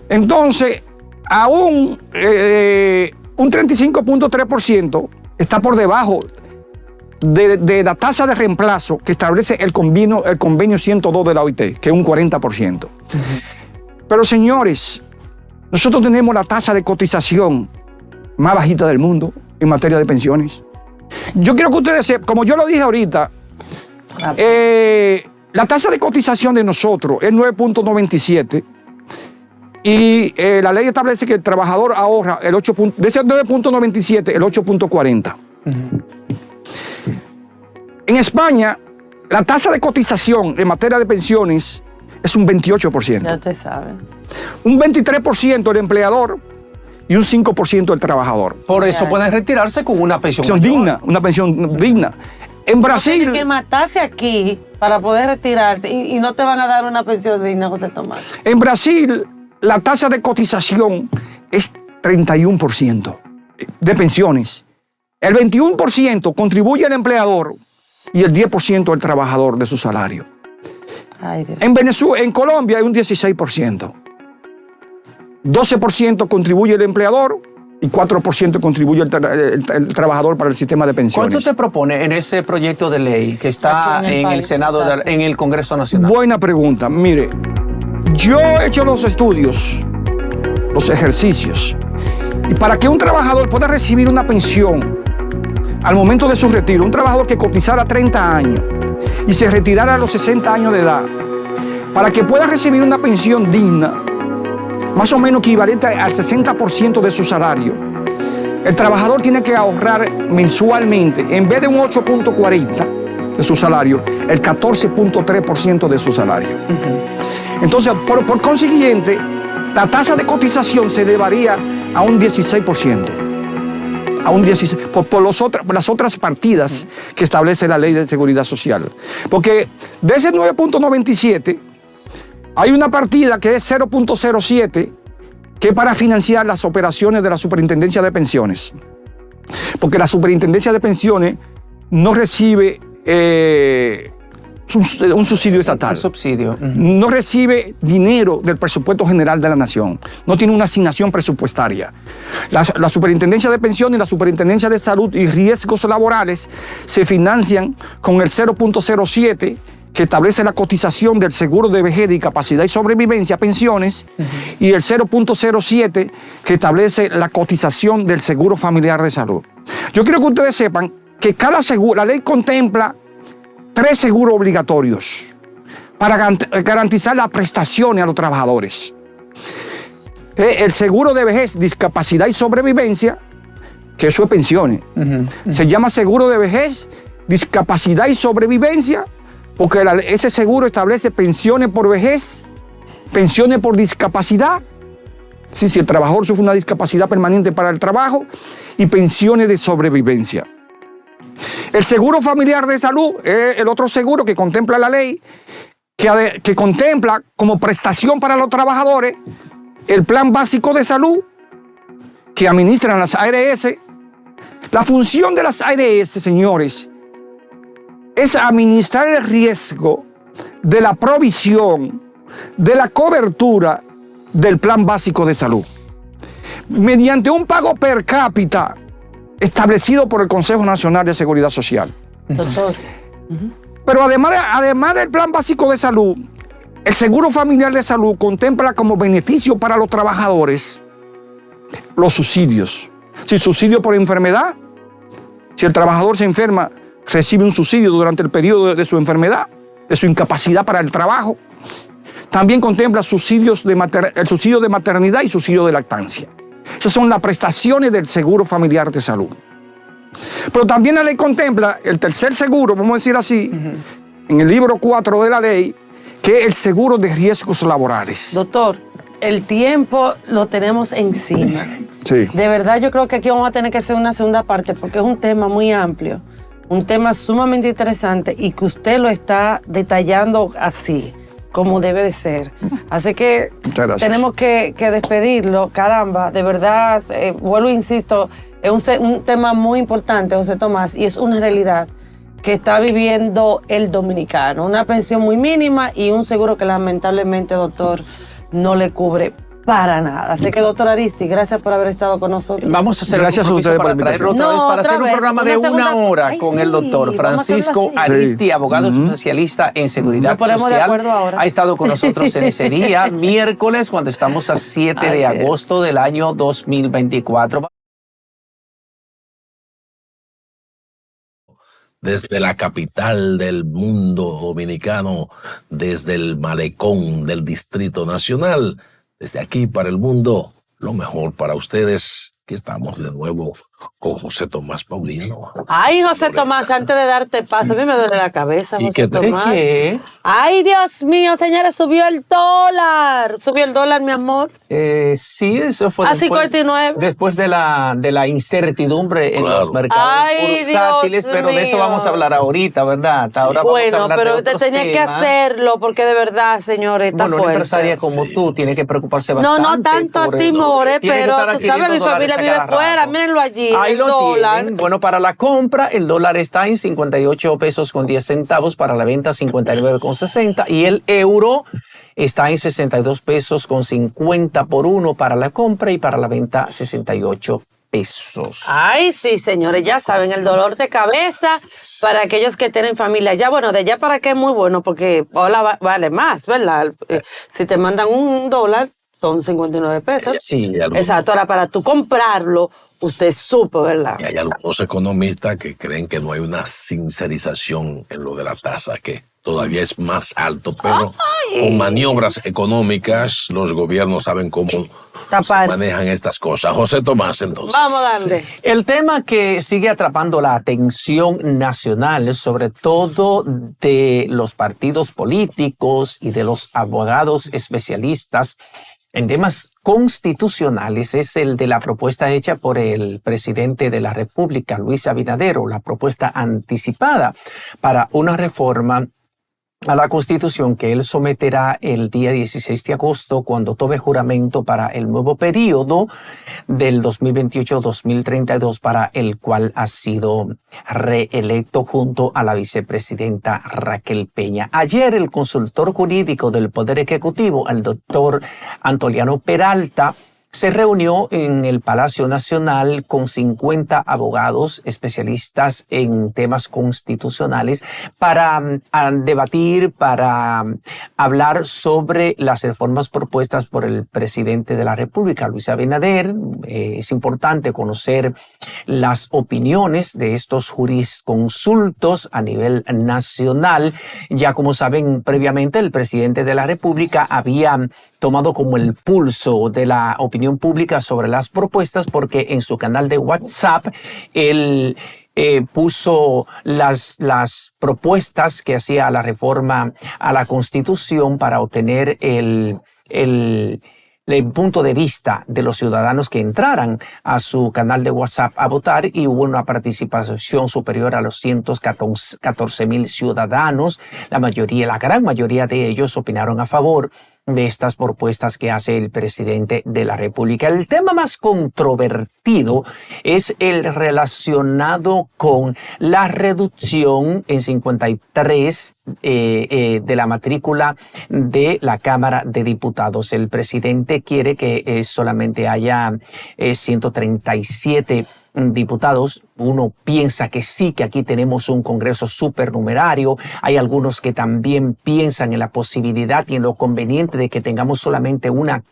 Entonces, aún un 35.3% está por debajo de la tasa de reemplazo que establece el convenio 102 de la OIT, que es un 40%. Pero señores, nosotros tenemos la tasa de cotización más bajita del mundo en materia de pensiones. Yo quiero que ustedes sepan, como yo lo dije ahorita, la tasa de cotización de nosotros es 9.97 y la ley establece que el trabajador ahorra de ese 9.97 el 8.40. En España, la tasa de cotización en materia de pensiones es un 28%. Ya te saben. Un 23% el empleador y un 5% el trabajador. Por eso pueden retirarse con una pensión digna, una pensión digna. En Brasil... Tienen que matarse aquí para poder retirarse y no te van a dar una pensión digna, José Tomás. En Brasil, la tasa de cotización es 31% de pensiones. El 21% contribuye al empleador y el 10% al trabajador de su salario. Ay, Dios. En Colombia hay un 16%. 12% contribuye el empleador y 4% contribuye el trabajador para el sistema de pensiones. ¿Cuánto te propone en ese proyecto de ley que está en el Senado, en el Congreso Nacional? Buena pregunta. Mire, yo he hecho los estudios, los ejercicios, y para que un trabajador pueda recibir una pensión al momento de su retiro, un trabajador que cotizara 30 años y se retirara a los 60 años de edad, para que pueda recibir una pensión digna, más o menos equivalente al 60% de su salario, el trabajador tiene que ahorrar mensualmente, en vez de un 8.40 de su salario, el 14.3% de su salario. Entonces, por consiguiente, la tasa de cotización se elevaría a un 16%. A un 16%, por las otras partidas que establece la Ley de Seguridad Social. Porque de ese 9.97 hay una partida que es 0.07 que es para financiar las operaciones de la Superintendencia de Pensiones. Porque la Superintendencia de Pensiones no recibe un subsidio estatal. Un subsidio. No recibe dinero del presupuesto general de la nación. No tiene una asignación presupuestaria. La Superintendencia de Pensiones y la Superintendencia de Salud y Riesgos Laborales se financian con el 0.07 que establece la cotización del seguro de vejez, discapacidad y sobrevivencia, pensiones, y el 0.07 que establece la cotización del seguro familiar de salud. Yo quiero que ustedes sepan que cada seguro, la ley contempla 3 seguros obligatorios para garantizar las prestaciones a los trabajadores. El seguro de vejez, discapacidad y sobrevivencia, que eso es pensiones. Se llama seguro de vejez, discapacidad y sobrevivencia, porque ese seguro establece pensiones por vejez, pensiones por discapacidad, si el trabajador sufre una discapacidad permanente para el trabajo, y pensiones de sobrevivencia. El seguro familiar de salud es el otro seguro que contempla la ley, que contempla como prestación para los trabajadores el plan básico de salud que administran las ARS. La función de las ARS, señores, es administrar el riesgo de la provisión, de la cobertura del plan básico de salud, mediante un pago per cápita establecido por el Consejo Nacional de Seguridad Social. Doctor. Pero además del plan básico de salud, el Seguro Familiar de Salud contempla como beneficio para los trabajadores los subsidios. Si subsidio por enfermedad, si el trabajador se enferma, recibe un subsidio durante el periodo de su enfermedad, de su incapacidad para el trabajo. También contempla el subsidio de maternidad y subsidio de lactancia. Esas son las prestaciones del Seguro Familiar de Salud. Pero también la ley contempla el tercer seguro, vamos a decir así, en el libro 4 de la ley, que es el seguro de riesgos laborales. Doctor, el tiempo lo tenemos encima. Sí. De verdad yo creo que aquí vamos a tener que hacer una segunda parte porque es un tema muy amplio, un tema sumamente interesante y que usted lo está detallando así, como debe de ser. Así que tenemos que despedirlo. Caramba, de verdad, vuelvo e insisto, es un tema muy importante, José Tomás, y es una realidad que está viviendo el dominicano. Una pensión muy mínima y un seguro que lamentablemente, doctor, no le cubre para nada. Así que, doctor Aristi, gracias por haber estado con nosotros. Vamos a hacer gracias a ustedes para traerlo otra vez, para hacer un programa de una hora con el doctor Francisco Aristi, abogado especialista en seguridad social. Ha estado con nosotros en ese día, miércoles, cuando estamos a 7 de agosto del año 2024. Desde la capital del mundo dominicano, desde el malecón del Distrito Nacional, desde aquí para el mundo, lo mejor para ustedes, que estamos de nuevo con José Tomás Paulino. Ay, José Tomás, antes de darte paso, a mí me duele la cabeza, ¿Y José qué Tomás. ¿Qué? Ay, Dios mío, señores, subió el dólar. Subió el dólar, mi amor. Sí, eso fue a 59. Después de la incertidumbre en los mercados bursátiles, pero de eso vamos a hablar ahorita, ¿verdad? Ahora vamos a hablar pero de usted otros tenía que temas. hacerlo, porque de verdad, señores, está Bueno, fuerte. una empresaria como tú tiene que preocuparse bastante. No tanto así, more, pero tú sabes, mi familia vive fuera, mírenlo allí, Ahí el lo dólar. tienen. Bueno, para la compra, el dólar está en 58 pesos con 10 centavos, para la venta 59,60 y el euro está en 62 pesos con 50 por uno para la compra y para la venta 68 pesos. Ay, sí, señores, ya saben, el dolor de cabeza para aquellos que tienen familia. Ya, bueno, de allá para acá es muy bueno porque ahora vale más, ¿verdad? Si te mandan un dólar, son 59 pesos. Sí, exacto, ahora para tú comprarlo, usted supo, ¿verdad? Y hay algunos economistas que creen que no hay una sincerización en lo de la tasa, que todavía es más alto, pero con maniobras económicas los gobiernos saben cómo se manejan estas cosas. José Tomás, entonces. Vamos a darle. El tema que sigue atrapando la atención nacional, sobre todo de los partidos políticos y de los abogados especialistas en temas constitucionales, es el de la propuesta hecha por el presidente de la República, Luis Abinader, la propuesta anticipada para una reforma a la Constitución que él someterá el día 16 de agosto cuando tome juramento para el nuevo periodo del 2028-2032 para el cual ha sido reelecto junto a la vicepresidenta Raquel Peña. Ayer el consultor jurídico del Poder Ejecutivo, el doctor Antoliano Peralta, se reunió en el Palacio Nacional con 50 abogados especialistas en temas constitucionales para debatir, para hablar sobre las reformas propuestas por el presidente de la República, Luis Abinader. Es importante conocer las opiniones de estos jurisconsultos a nivel nacional. Ya como saben, previamente el presidente de la República había tomado como el pulso de la opinión pública sobre las propuestas porque en su canal de WhatsApp él puso las propuestas que hacía la reforma a la Constitución para obtener el punto de vista de los ciudadanos que entraran a su canal de WhatsApp a votar, y hubo una participación superior a los 114,000 ciudadanos. La gran mayoría de ellos opinaron a favor de estas propuestas que hace el presidente de la República. El tema más controvertido es el relacionado con la reducción en 53 de la matrícula de la Cámara de Diputados. El presidente quiere que solamente haya 137 diputados. Uno piensa que sí, que aquí tenemos un Congreso supernumerario. Hay algunos que también piensan en la posibilidad y en lo conveniente de que tengamos solamente una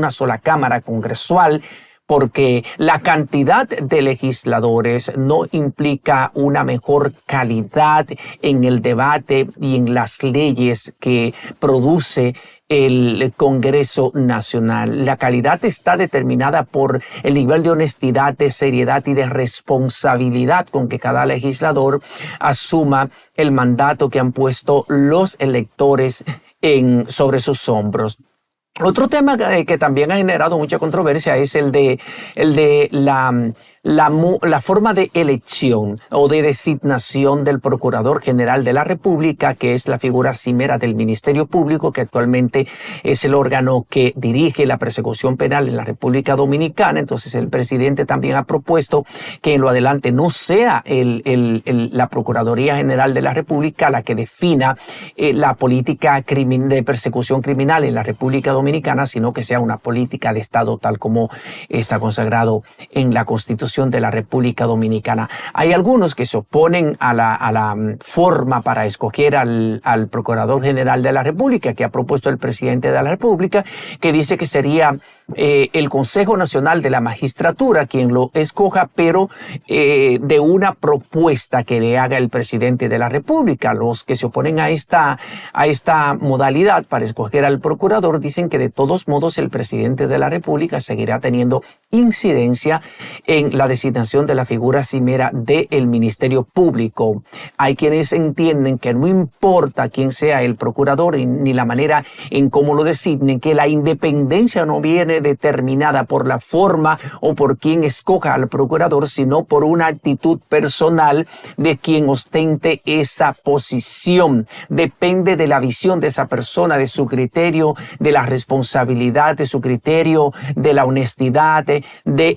sola Cámara congresual, porque la cantidad de legisladores no implica una mejor calidad en el debate y en las leyes que produce el Congreso Nacional. La calidad está determinada por el nivel de honestidad, de seriedad y de responsabilidad con que cada legislador asuma el mandato que han puesto los electores sobre sus hombros. Otro tema que también ha generado mucha controversia es el de la forma de elección o de designación del Procurador General de la República, que es la figura cimera del Ministerio Público, que actualmente es el órgano que dirige la persecución penal en la República Dominicana. Entonces el presidente también ha propuesto que en lo adelante no sea la Procuraduría General de la República la que defina la política de persecución criminal en la República Dominicana, sino que sea una política de Estado tal como está consagrado en la Constitución de la República Dominicana. Hay algunos que se oponen a la forma para escoger al Procurador General de la República que ha propuesto el presidente de la República, que dice que sería el Consejo Nacional de la Magistratura quien lo escoja, pero de una propuesta que le haga el presidente de la República. Los que se oponen a esta modalidad para escoger al procurador dicen que de todos modos el presidente de la República seguirá teniendo incidencia en la designación de la figura cimera del Ministerio Público. Hay quienes entienden que no importa quién sea el procurador ni la manera en cómo lo designen, que la independencia no viene determinada por la forma o por quien escoja al procurador, sino por una actitud personal de quien ostente esa posición. Depende de la visión de esa persona, de su criterio, de la responsabilidad, de su criterio, de la honestidad, de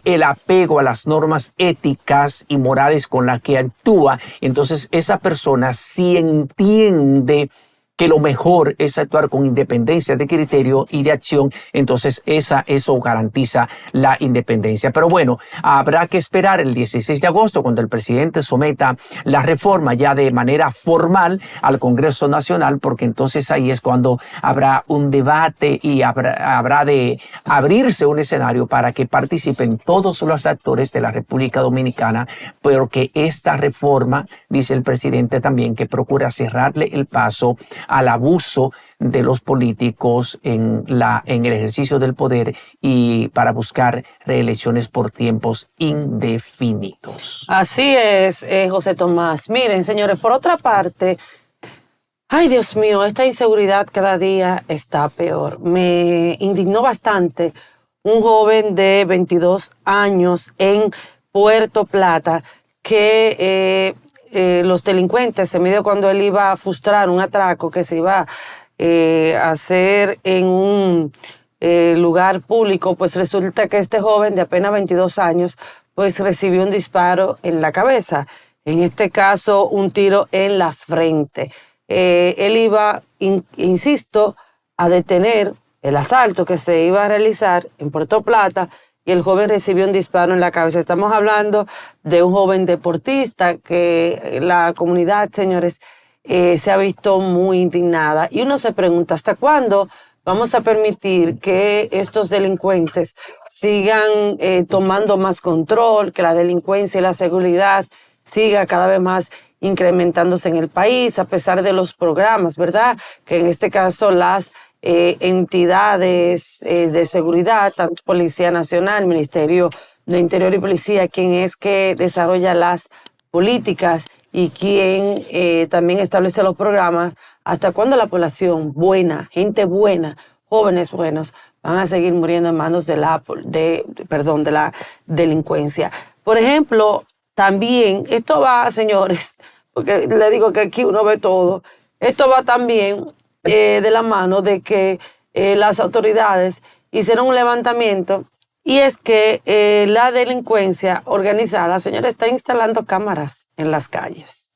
el apego a las normas éticas y morales con las que actúa. Entonces esa persona, si entiende que lo mejor es actuar con independencia de criterio y de acción, entonces eso garantiza la independencia. Pero bueno, habrá que esperar el 16 de agosto cuando el presidente someta la reforma ya de manera formal al Congreso Nacional, porque entonces ahí es cuando habrá un debate y habrá de abrirse un escenario para que participen todos los actores de la República Dominicana, pero que esta reforma, dice el presidente también, que procura cerrarle el paso al abuso de los políticos en el ejercicio del poder y para buscar reelecciones por tiempos indefinidos. Así es, José Tomás. Miren, señores, por otra parte, ay, Dios mío, esta inseguridad cada día está peor. Me indignó bastante un joven de 22 años en Puerto Plata que los delincuentes, en medio cuando él iba a frustrar un atraco que se iba a hacer en un lugar público, pues resulta que este joven de apenas 22 años pues recibió un disparo en la cabeza, en este caso un tiro en la frente. Él iba, insisto, a detener el asalto que se iba a realizar en Puerto Plata y el joven recibió un disparo en la cabeza. Estamos hablando de un joven deportista que la comunidad, señores, se ha visto muy indignada. Y uno se pregunta, ¿hasta cuándo vamos a permitir que estos delincuentes sigan tomando más control, que la delincuencia y la seguridad siga cada vez más incrementándose en el país, a pesar de los programas, ¿verdad? Que en este caso las entidades de seguridad, tanto Policía Nacional, Ministerio de Interior y Policía, quien es que desarrolla las políticas y quien también establece los programas, hasta cuándo la población buena, gente buena, jóvenes buenos, van a seguir muriendo en manos de la delincuencia. Por ejemplo, también, esto va, señores, porque le digo que aquí uno ve todo, esto va también de la mano de que las autoridades hicieron un levantamiento, y es que la delincuencia organizada, señores, está instalando cámaras en las calles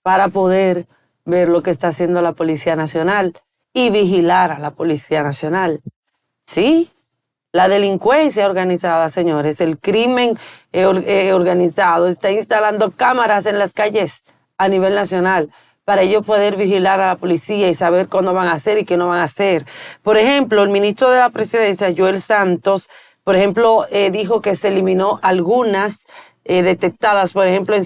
para poder ver lo que está haciendo la Policía Nacional y vigilar a la Policía Nacional. Sí, la delincuencia organizada, señores, el crimen organizado está instalando cámaras en las calles a nivel nacional para ellos poder vigilar a la policía y saber cuándo van a hacer y qué no van a hacer. Por ejemplo, el ministro de la Presidencia, Joel Santos, por ejemplo, dijo que se eliminó algunas detectadas, por ejemplo, en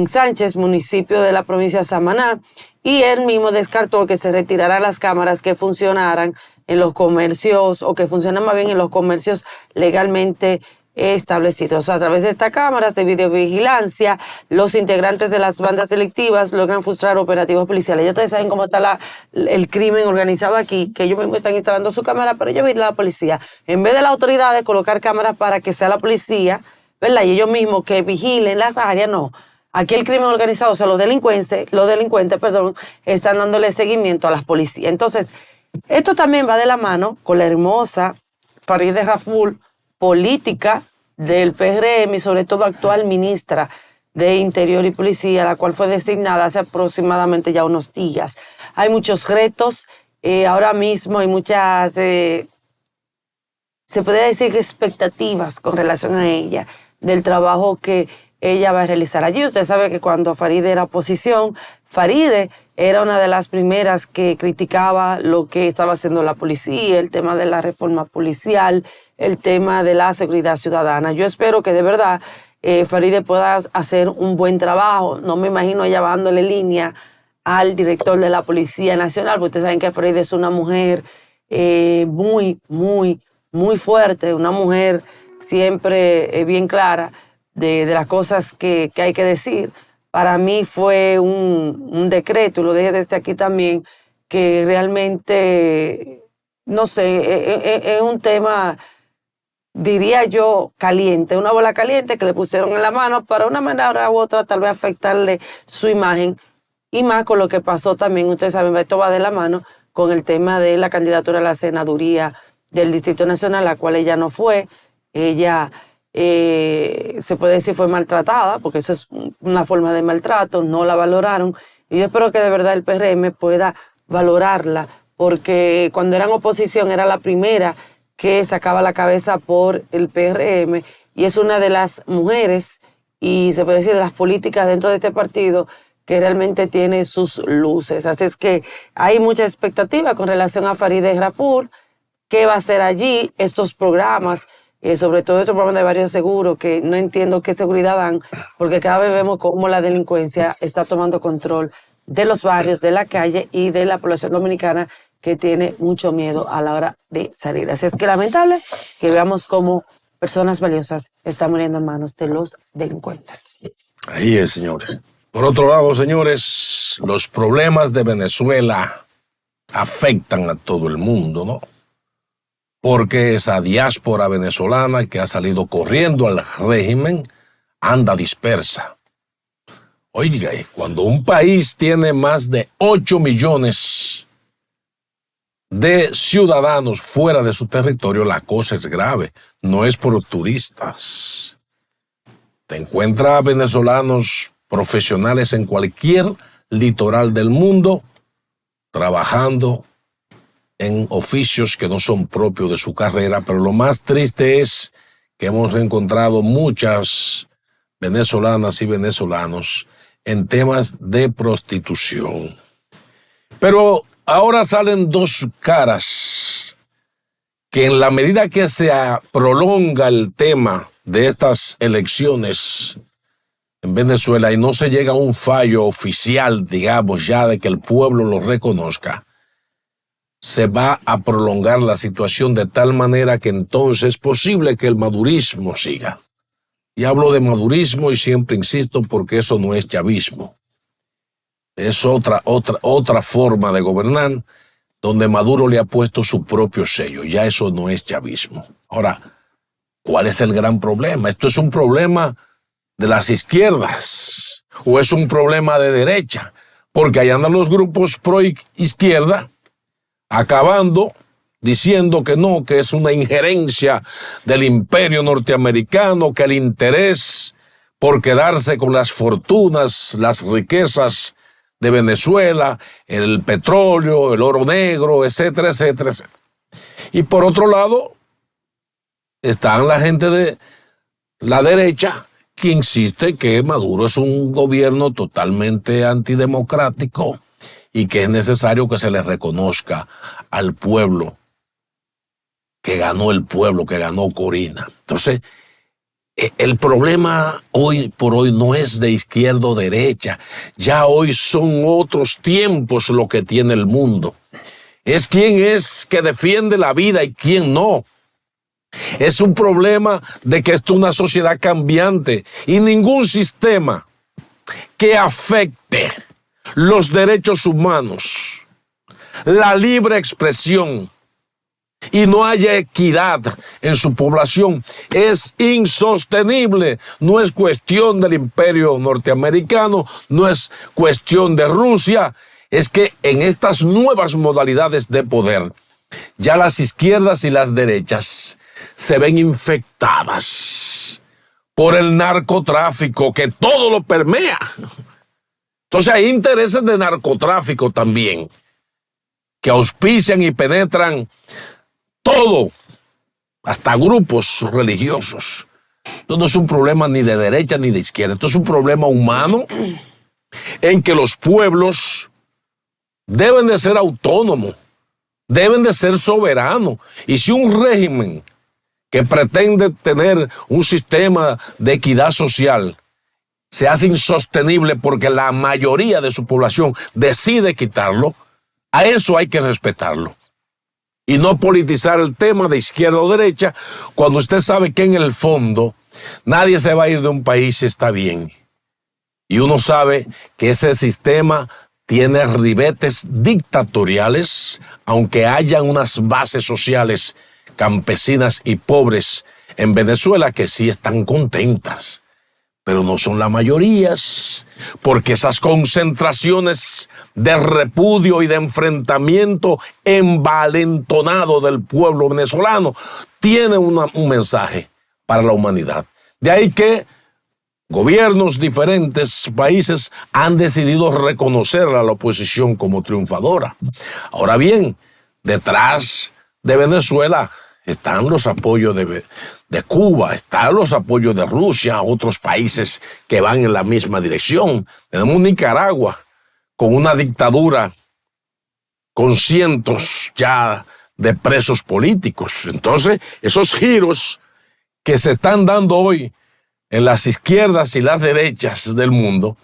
Sánchez, municipio de la provincia de Samaná, y él mismo descartó que se retiraran las cámaras que funcionaran en los comercios, o que funcionan más bien en los comercios legalmente establecidos. A través de estas cámaras de videovigilancia, los integrantes de las bandas delictivas logran frustrar operativos policiales. Ya ustedes saben cómo está el crimen organizado aquí, que ellos mismos están instalando su cámara, pero ellos vigilan a la policía. En vez de las autoridades colocar cámaras para que sea la policía, ¿verdad? Y ellos mismos que vigilen las áreas, no. Aquí el crimen organizado, o sea, los delincuentes, están dándole seguimiento a las policías. Entonces, esto también va de la mano con la hermosa Farideh Raful, política del PRM y sobre todo actual ministra de Interior y Policía, la cual fue designada hace aproximadamente ya unos días. Hay muchos retos, ahora mismo hay muchas, se podría decir que expectativas con relación a ella, del trabajo que ella va a realizar allí. Usted sabe que cuando Farideh era oposición, Farideh era una de las primeras que criticaba lo que estaba haciendo la policía, el tema de la reforma policial, el tema de la seguridad ciudadana. Yo espero que de verdad Farideh pueda hacer un buen trabajo. No me imagino ella bajándole línea al director de la Policía Nacional, porque ustedes saben que Farideh es una mujer muy fuerte, una mujer siempre bien clara de las cosas que hay que decir. Para mí fue un decreto, lo dije desde aquí también, que realmente, no sé, es un tema, diría yo, caliente, una bola caliente que le pusieron en la mano para una manera u otra tal vez afectarle su imagen, y más con lo que pasó también, ustedes saben, esto va de la mano con el tema de la candidatura a la senaduría del Distrito Nacional, la cual ella no fue. Ella se puede decir fue maltratada, porque eso es una forma de maltrato, no la valoraron, y yo espero que de verdad el PRM pueda valorarla, porque cuando eran oposición era la primera que sacaba la cabeza por el PRM, y es una de las mujeres, y se puede decir de las políticas dentro de este partido, que realmente tiene sus luces. Así es que hay mucha expectativa con relación a Farideh Raful, qué va a hacer allí, estos programas, sobre todo estos programas de barrio seguro, que no entiendo qué seguridad dan, porque cada vez vemos cómo la delincuencia está tomando control de los barrios, de la calle y de la población dominicana, que tiene mucho miedo a la hora de salir. Así es que lamentable que veamos cómo personas valiosas están muriendo en manos de los delincuentes. Ahí es, señores. Por otro lado, señores, los problemas de Venezuela afectan a todo el mundo, ¿no? Porque esa diáspora venezolana que ha salido corriendo al régimen anda dispersa. Oiga, cuando un país tiene más de 8 millones de ciudadanos fuera de su territorio, la cosa es grave. No es por turistas. Te encuentras venezolanos profesionales en cualquier litoral del mundo trabajando en oficios que no son propios de su carrera, pero lo más triste es que hemos encontrado muchas venezolanas y venezolanos en temas de prostitución. Pero ahora salen dos caras, que en la medida que se prolonga el tema de estas elecciones en Venezuela y no se llega a un fallo oficial, digamos ya, de que el pueblo lo reconozca, se va a prolongar la situación de tal manera que entonces es posible que el madurismo siga. Y hablo de madurismo y siempre insisto porque eso no es chavismo. Es otra forma de gobernar donde Maduro le ha puesto su propio sello. Ya eso no es chavismo. Ahora, ¿cuál es el gran problema? ¿Esto es un problema de las izquierdas o es un problema de derecha? Porque ahí andan los grupos pro izquierda acabando diciendo que no, que es una injerencia del imperio norteamericano, que el interés por quedarse con las fortunas, las riquezas de Venezuela, el petróleo, el oro negro, etcétera, etcétera, etcétera. Y por otro lado, están la gente de la derecha que insiste que Maduro es un gobierno totalmente antidemocrático y que es necesario que se le reconozca al pueblo, que ganó el pueblo, que ganó Corina. Entonces, el problema hoy por hoy no es de izquierda o derecha. Ya hoy son otros tiempos lo que tiene el mundo. Es quién es que defiende la vida y quién no. Es un problema de que esto es una sociedad cambiante y ningún sistema que afecte los derechos humanos, la libre expresión y no haya equidad en su población es insostenible. No es cuestión del imperio norteamericano, no es cuestión de Rusia, es que en estas nuevas modalidades de poder ya las izquierdas y las derechas se ven infectadas por el narcotráfico que todo lo permea. Entonces hay intereses de narcotráfico también que auspician y penetran todo, hasta grupos religiosos. Esto no es un problema ni de derecha ni de izquierda. Esto es un problema humano en que los pueblos deben de ser autónomos, deben de ser soberanos. Y si un régimen que pretende tener un sistema de equidad social se hace insostenible porque la mayoría de su población decide quitarlo, a eso hay que respetarlo. Y no politizar el tema de izquierda o derecha cuando usted sabe que en el fondo nadie se va a ir de un país si está bien. Y uno sabe que ese sistema tiene ribetes dictatoriales, aunque hayan unas bases sociales campesinas y pobres en Venezuela que sí están contentas, pero no son la mayoría, porque esas concentraciones de repudio y de enfrentamiento envalentonado del pueblo venezolano tienen un mensaje para la humanidad. De ahí que gobiernos, diferentes países han decidido reconocer a la oposición como triunfadora. Ahora bien, detrás de Venezuela están los apoyos de Cuba, están los apoyos de Rusia, otros países que van en la misma dirección. Tenemos Nicaragua con una dictadura con cientos ya de presos políticos. Entonces, esos giros que se están dando hoy en las izquierdas y las derechas del mundo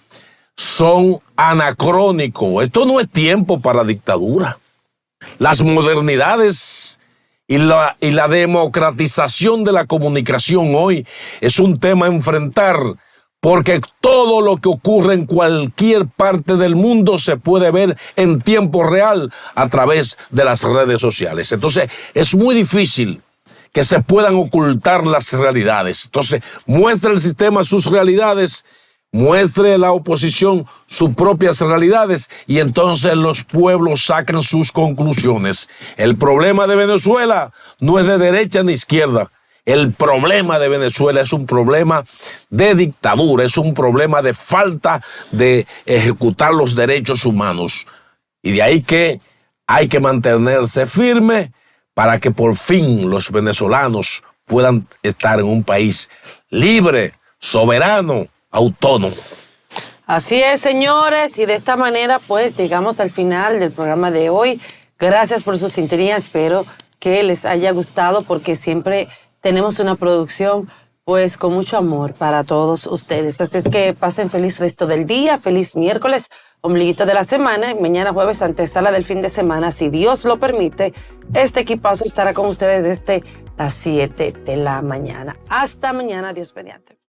son anacrónicos. Esto no es tiempo para dictadura. Las modernidades y la democratización de la comunicación hoy es un tema a enfrentar, porque todo lo que ocurre en cualquier parte del mundo se puede ver en tiempo real a través de las redes sociales. Entonces, es muy difícil que se puedan ocultar las realidades. Entonces, muestre el sistema sus realidades, muestre la oposición sus propias realidades y entonces los pueblos sacan sus conclusiones. El problema de Venezuela no es de derecha ni izquierda. El problema de Venezuela es un problema de dictadura, es un problema de falta de ejecutar los derechos humanos. Y de ahí que hay que mantenerse firme para que por fin los venezolanos puedan estar en un país libre, soberano, autónomo. Así es, señores, y de esta manera pues llegamos al final del programa de hoy. Gracias por su sintonía, espero que les haya gustado porque siempre tenemos una producción pues con mucho amor para todos ustedes. Así es que pasen feliz resto del día, feliz miércoles, ombliguito de la semana, y mañana jueves antesala del fin de semana, si Dios lo permite. Este equipazo estará con ustedes desde las 7 de la mañana. Hasta mañana, Dios mediante.